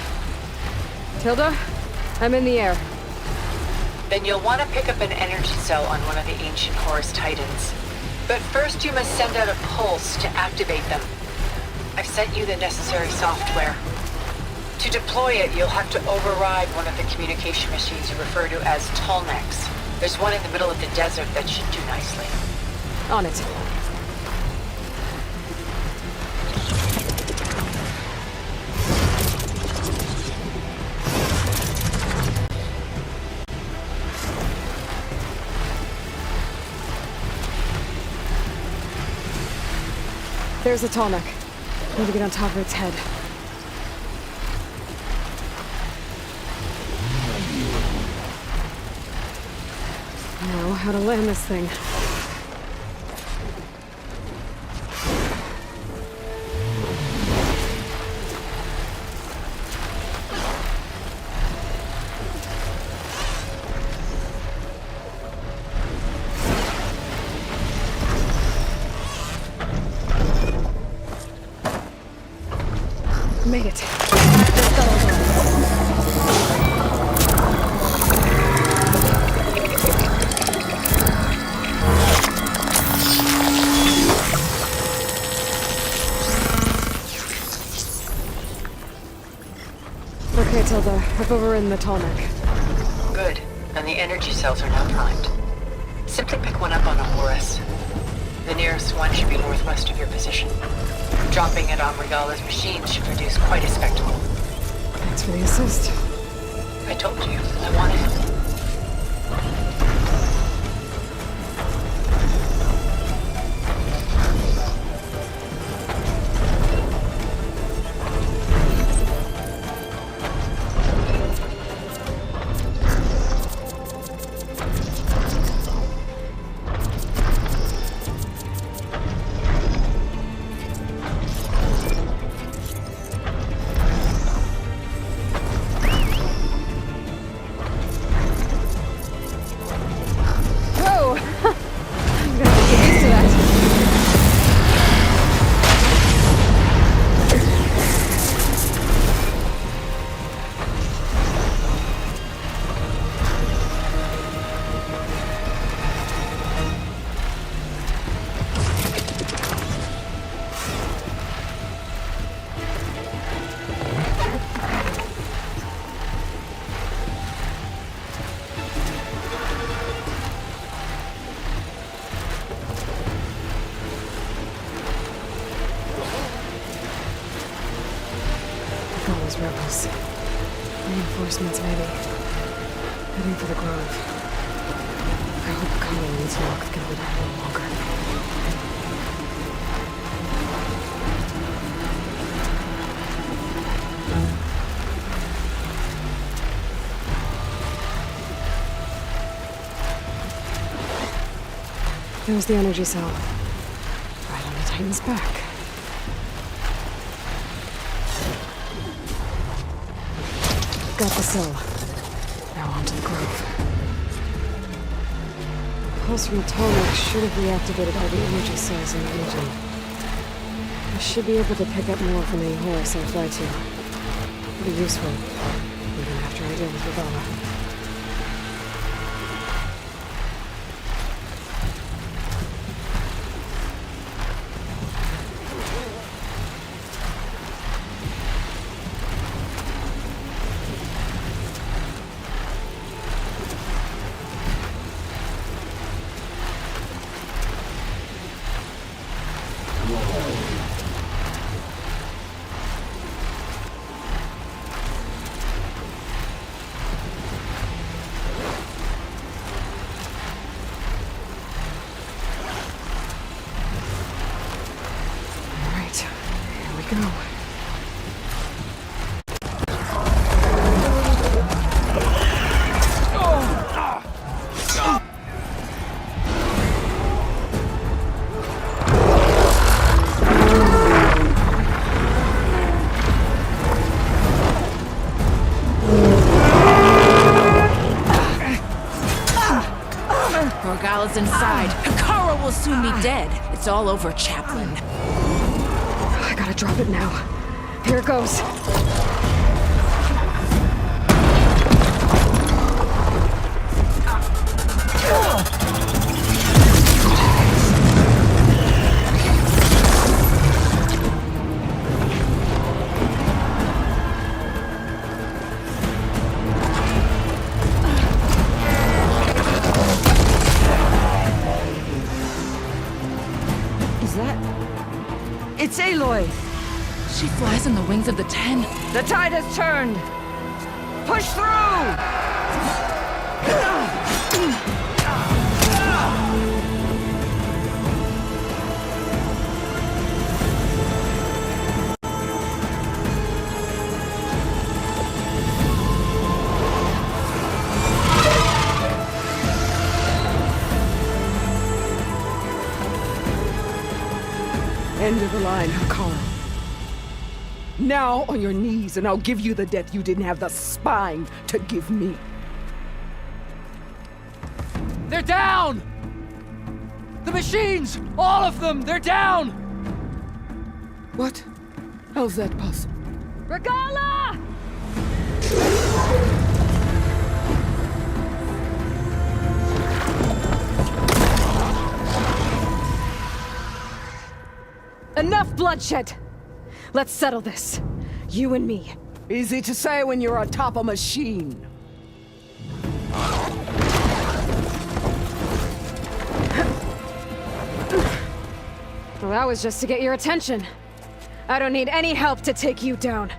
S2: Tilda, I'm in the air.
S10: Then you'll want to pick up an energy cell on one of the ancient Horus Titans. But first you must send out a pulse to activate them. I've sent you the necessary software. To deploy it, you'll have to override one of the communication machines you refer to as Tallnecks. There's one in the middle of the desert that should do nicely.
S2: On it. There's the Tallneck. Need to get on top of its head. Now, how to land this thing. Made it. Okay, Tilda. I've overridden the Tallneck.
S10: Good. And the energy cells are now primed. Simply pick one up on a Horus. The nearest one should be northwest of your position. Dropping it on Regala's machine should produce quite a spectacle.
S2: Thanks for the assist.
S10: I told you, I wanted it.
S2: Rebels. Reinforcements, maybe. Heading for the Grove. I hope Kyle needs Locke can hold out a little longer. There's the energy cell. Right on the Titan's back. Got the cell. Now on to the Grove. The pulse from Tallneck should have reactivated all the energy cells in the region. I should be able to pick up more from any Horus I fly to. Pretty useful, even after I deal with Regala. Go.
S13: Regala's inside. Hekarro will soon be dead. It's all over, Chaplain.
S2: I gotta drop it now. Here it goes.
S14: Is that... It's Aloy!
S13: She flies on the wings of the Ten.
S14: The tide has turned! Push through!
S15: End of the line, Hekarro. Now on your knees, and I'll give you the death you didn't have the spine to give me.
S16: They're down! The machines! All of them! They're down!
S15: What? How's that possible?
S2: Regala! Enough bloodshed! Let's settle this. You and me.
S15: Easy to say when you're atop a machine.
S2: Well, that was just to get your attention. I don't need any help to take you down.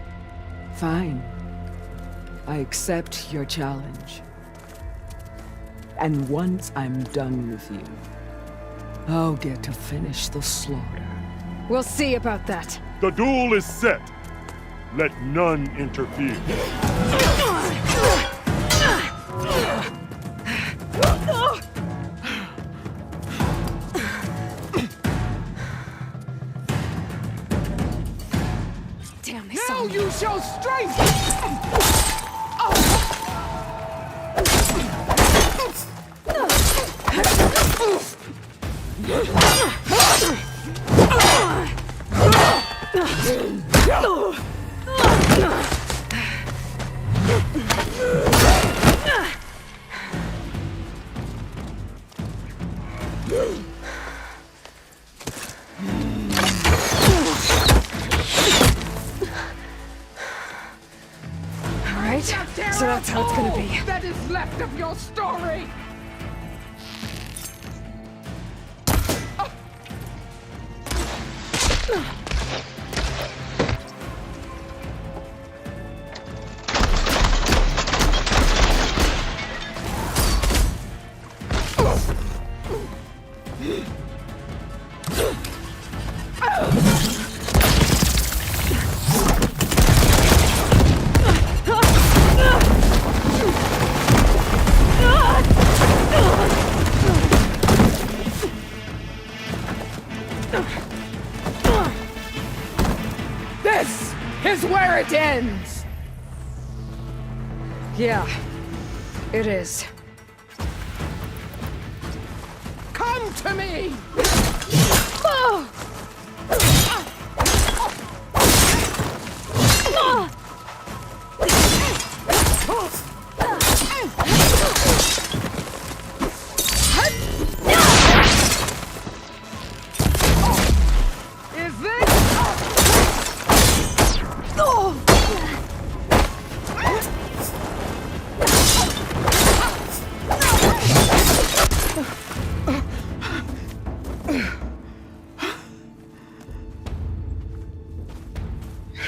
S15: Fine. I accept your challenge. And once I'm done with you, I'll get to finish the slaughter.
S2: We'll see about that.
S8: The duel is set. Let none interfere.
S2: Damn, they
S15: now
S2: saw me.
S15: you shall strike!
S2: Alright, so that's how it's gonna be.
S15: That is left of your story! This is where it ends!
S2: Yeah, it is.
S15: Come to me!
S14: Is this...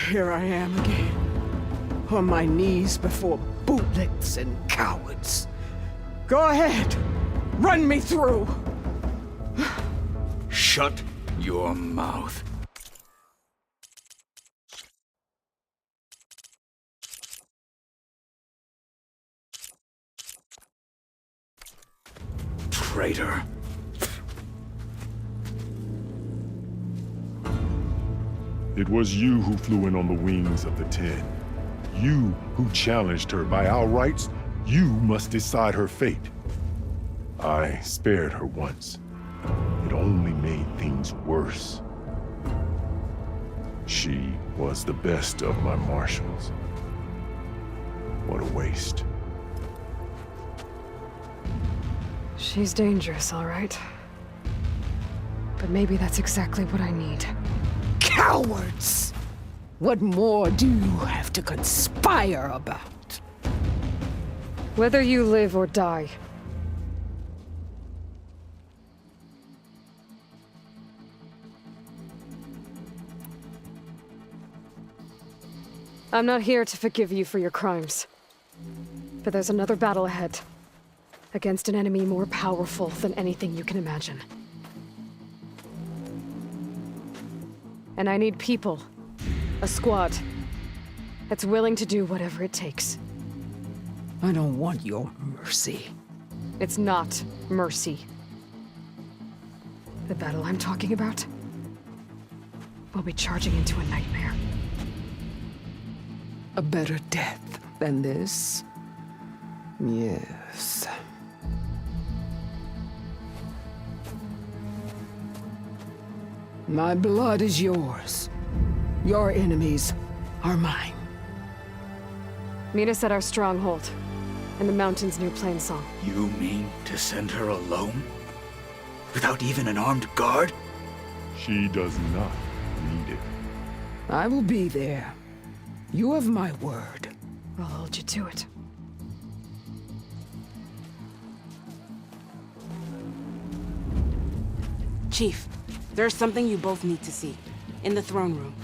S15: Here I am again, on my knees before bootlets and cowards. Go ahead, run me through.
S11: Shut your mouth. Traitor.
S8: It was you who flew in on the wings of the Ten. You who challenged her. By our rights, you must decide her fate. I spared her once. It only made things worse. She was the best of my marshals. What a waste.
S2: She's dangerous, all right. But maybe that's exactly what I need.
S15: Cowards! What more do you have to conspire about?
S2: Whether you live or die. I'm not here to forgive you for your crimes. But there's another battle ahead. Against an enemy more powerful than anything you can imagine. And I need people. A squad. That's willing to do whatever it takes.
S15: I don't want your mercy.
S2: It's not mercy. The battle I'm talking about will be charging into a nightmare.
S15: A better death than this? Yes. My blood is yours. Your enemies are mine.
S2: Meet us at our stronghold, in the mountains near Plainsong.
S11: You mean to send her alone? Without even an armed guard?
S8: She does not need it.
S15: I will be there. You have my word.
S2: I'll hold you to it.
S17: Chief, there's something you both need to see. In the throne room.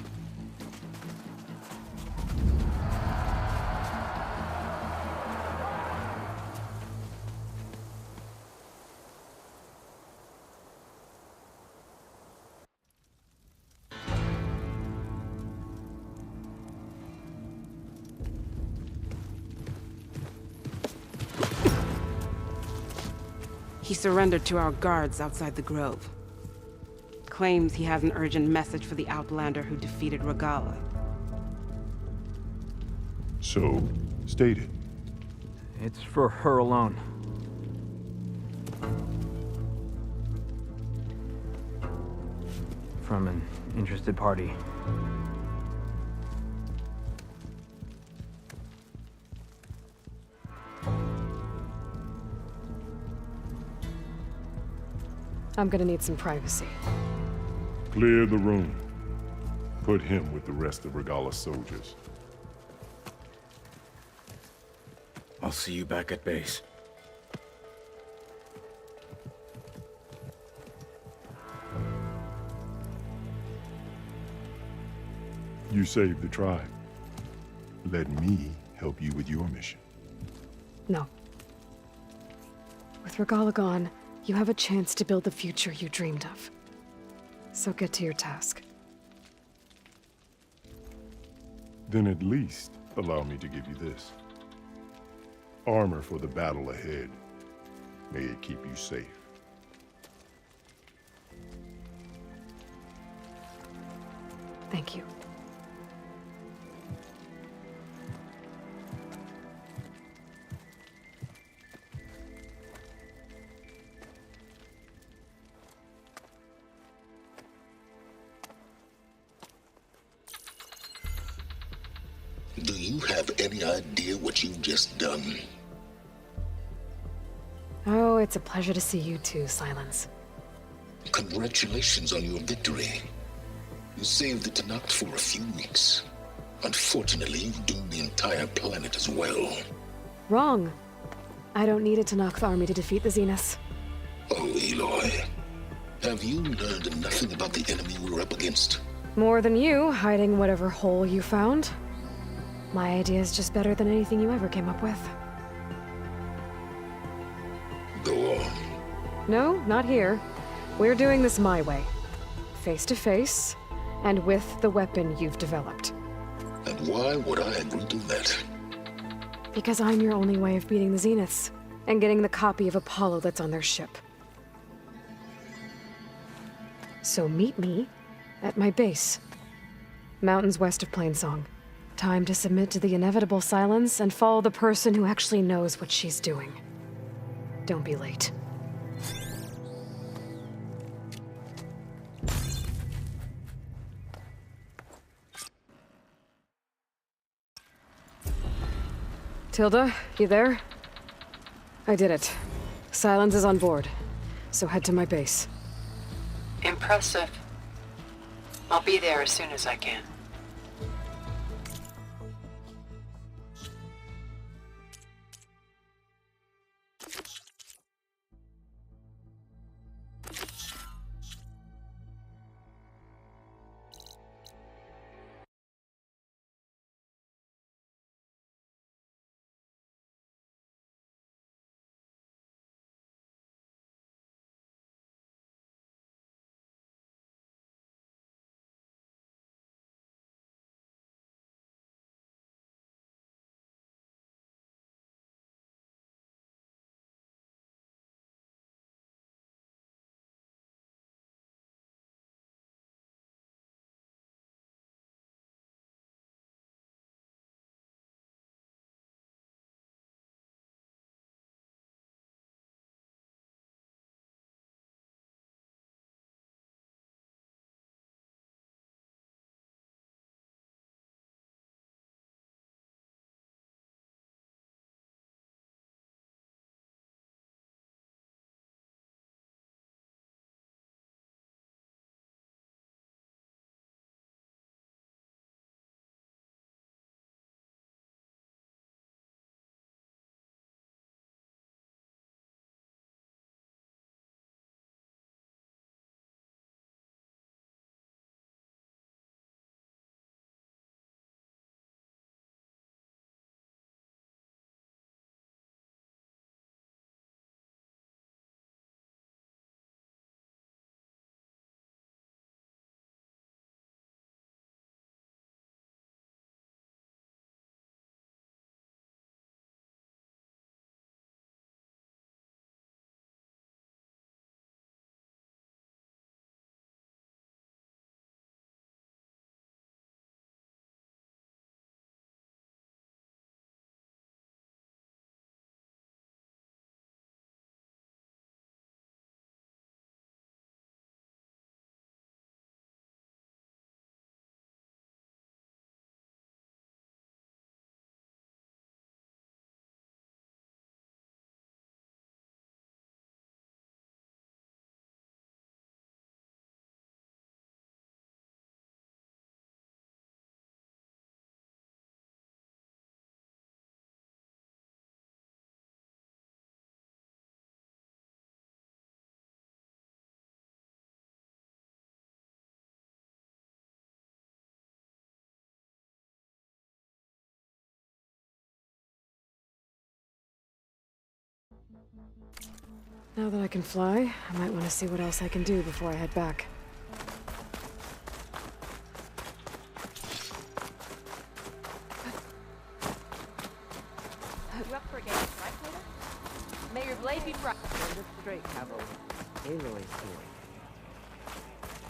S17: He surrendered to our guards outside the grove. Claims he has an urgent message for the Outlander who defeated Regalla.
S8: So, state it.
S16: It's for her alone. From an interested party.
S2: I'm gonna need some privacy.
S8: Clear the room. Put him with the rest of Regalla's soldiers.
S11: I'll see you back at base.
S8: You saved the tribe. Let me help you with your mission.
S2: No. With Regalla gone, you have a chance to build the future you dreamed of. So get to your task.
S8: Then at least allow me to give you this. Armor for the battle ahead. May it keep you safe.
S2: Thank you.
S18: Do you have any idea what you've just done?
S2: Oh, it's a pleasure to see you too, Silence.
S18: Congratulations on your victory. You saved the Tenakth for a few weeks. Unfortunately, you've doomed the entire planet as well.
S2: Wrong. I don't need a Tenakth army to defeat the Zeniths.
S18: Oh, Aloy. Have you learned nothing about the enemy we're up against?
S2: More than you, hiding whatever hole you found. My idea is just better than anything you ever came up with.
S18: Go on.
S2: No, not here. We're doing this my way. Face to face, and with the weapon you've developed.
S18: And why would I agree to that?
S2: Because I'm your only way of beating the Zeniths, and getting the copy of Apollo that's on their ship. So meet me at my base. Mountains west of Plainsong. Time to submit to the inevitable silence and follow the person who actually knows what she's doing. Don't be late. Tilda, you there? I did it. Silence is on board, so head to my base.
S10: Impressive. I'll be there as soon as I can.
S2: Now that I can fly, I might want to see what else I can do before I head back.
S14: You up for a game, right, Plato? May your blade be bright.
S19: Straight, Cavill. Aloy's here.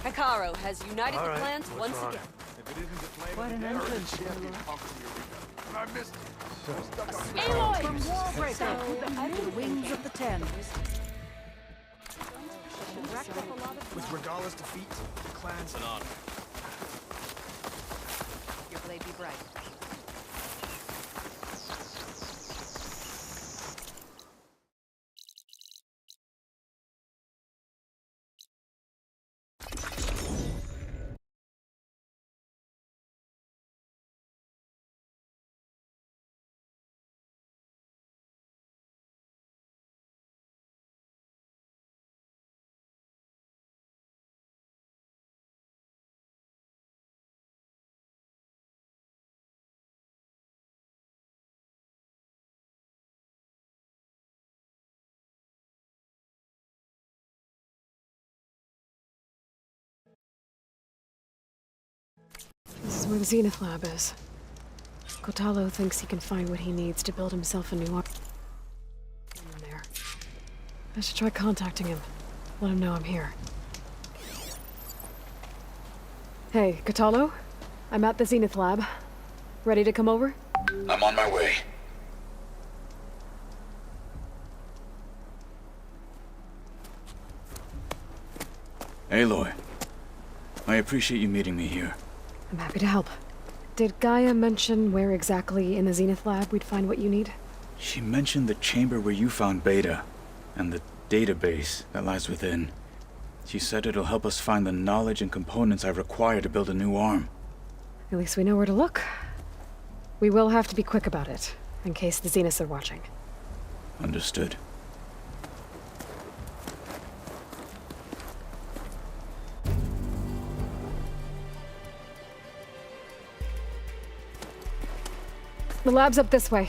S14: Hekarro has united the clans once again.
S3: If it isn't the flame
S19: Quite
S3: of the
S19: an
S3: dead or the
S19: entrance,
S3: champion
S19: Aloy.
S3: conquering the arena. And I missed it.
S19: So,
S3: Stuck on the
S14: Aloy!
S19: from Wallbreaker to the wings of the Ten.
S9: With Regala's defeat, the clan's an honor.
S14: Your blade be bright.
S2: This is where the Zenith Lab is. Kotallo thinks he can find what he needs to build himself a new arm there. I should try contacting him. Let him know I'm here. Hey, Kotallo? I'm at the Zenith Lab. Ready to come over?
S4: I'm on my way.
S11: Aloy, I appreciate you meeting me here.
S2: I'm happy to help. Did Gaia mention where exactly in the Zenith Lab we'd find what you need?
S11: She mentioned the chamber where you found Beta, And the database that lies within. She said it'll help us find the knowledge and components I require to build a new arm.
S2: At least we know where to look. We will have to be quick about it, in case the Zeniths are watching.
S11: Understood.
S2: The lab's up this way.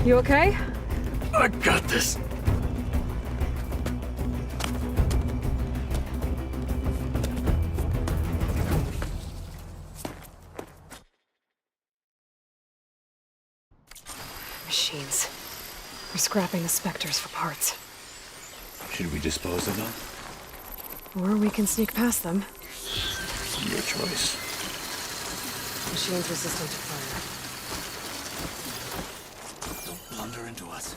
S2: You okay?
S11: I got this.
S2: Machines. We're scrapping the Spectres for parts.
S11: Should we dispose of them?
S2: Or we can sneak past them.
S11: Your choice.
S2: Machines resistant to fire.
S11: Blunder into us.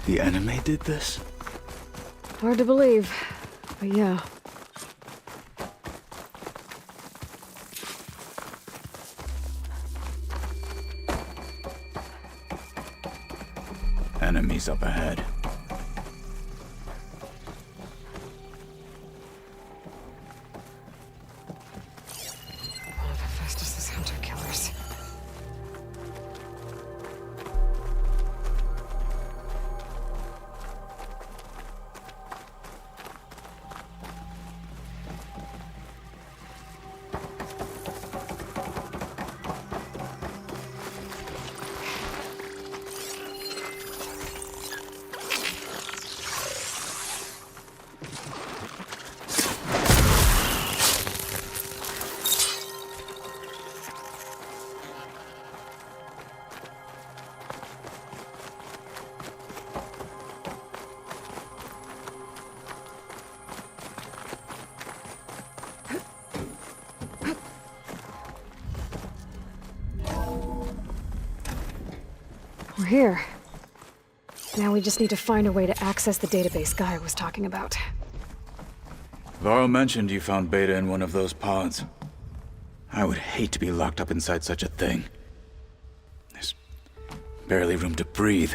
S11: The enemy did this?
S2: Hard to believe, but yeah.
S11: Enemies up ahead.
S2: One of Hephaestus's hunter-killers. We're here. Now we just need to find a way to access the database Gaia was talking about.
S11: Varl mentioned you found Beta in one of those pods. I would hate to be locked up inside such a thing. There's barely room to breathe.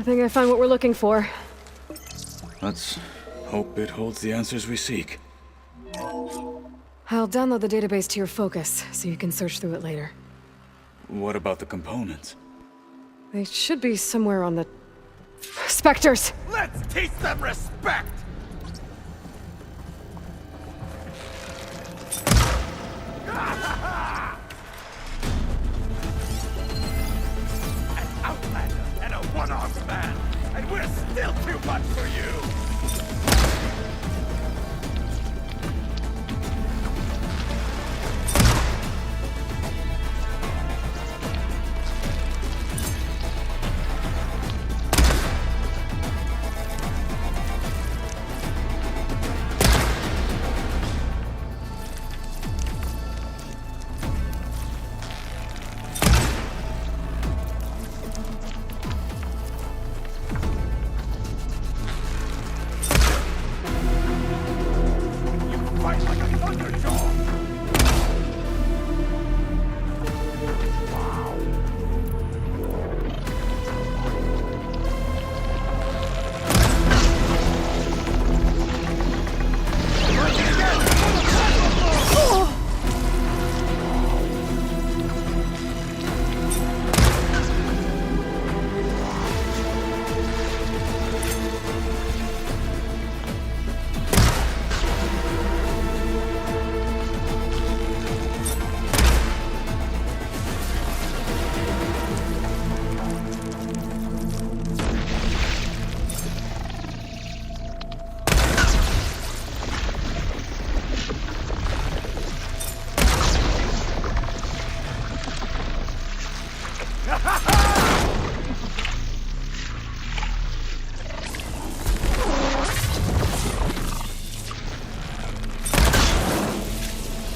S2: think I found what we're looking for.
S11: Let's hope it holds the answers we seek.
S2: I'll download the database to your Focus, so you can search through it later.
S11: What about the components?
S2: They should be somewhere on the... Spectres!
S9: Let's teach them respect! An outlander and a one-armed man, and we're still too much for you!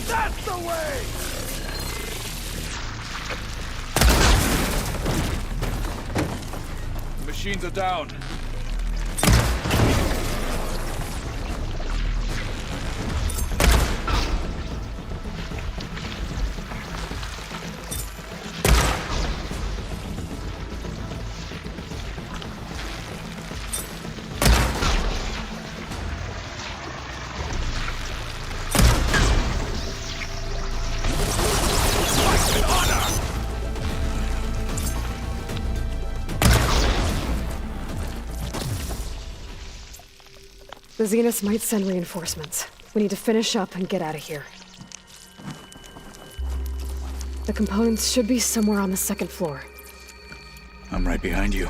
S9: That's the way!
S11: The machines are down.
S2: The Zeniths might send reinforcements. We need to finish up and get out of here. The components should be somewhere on the second floor.
S11: I'm right behind you.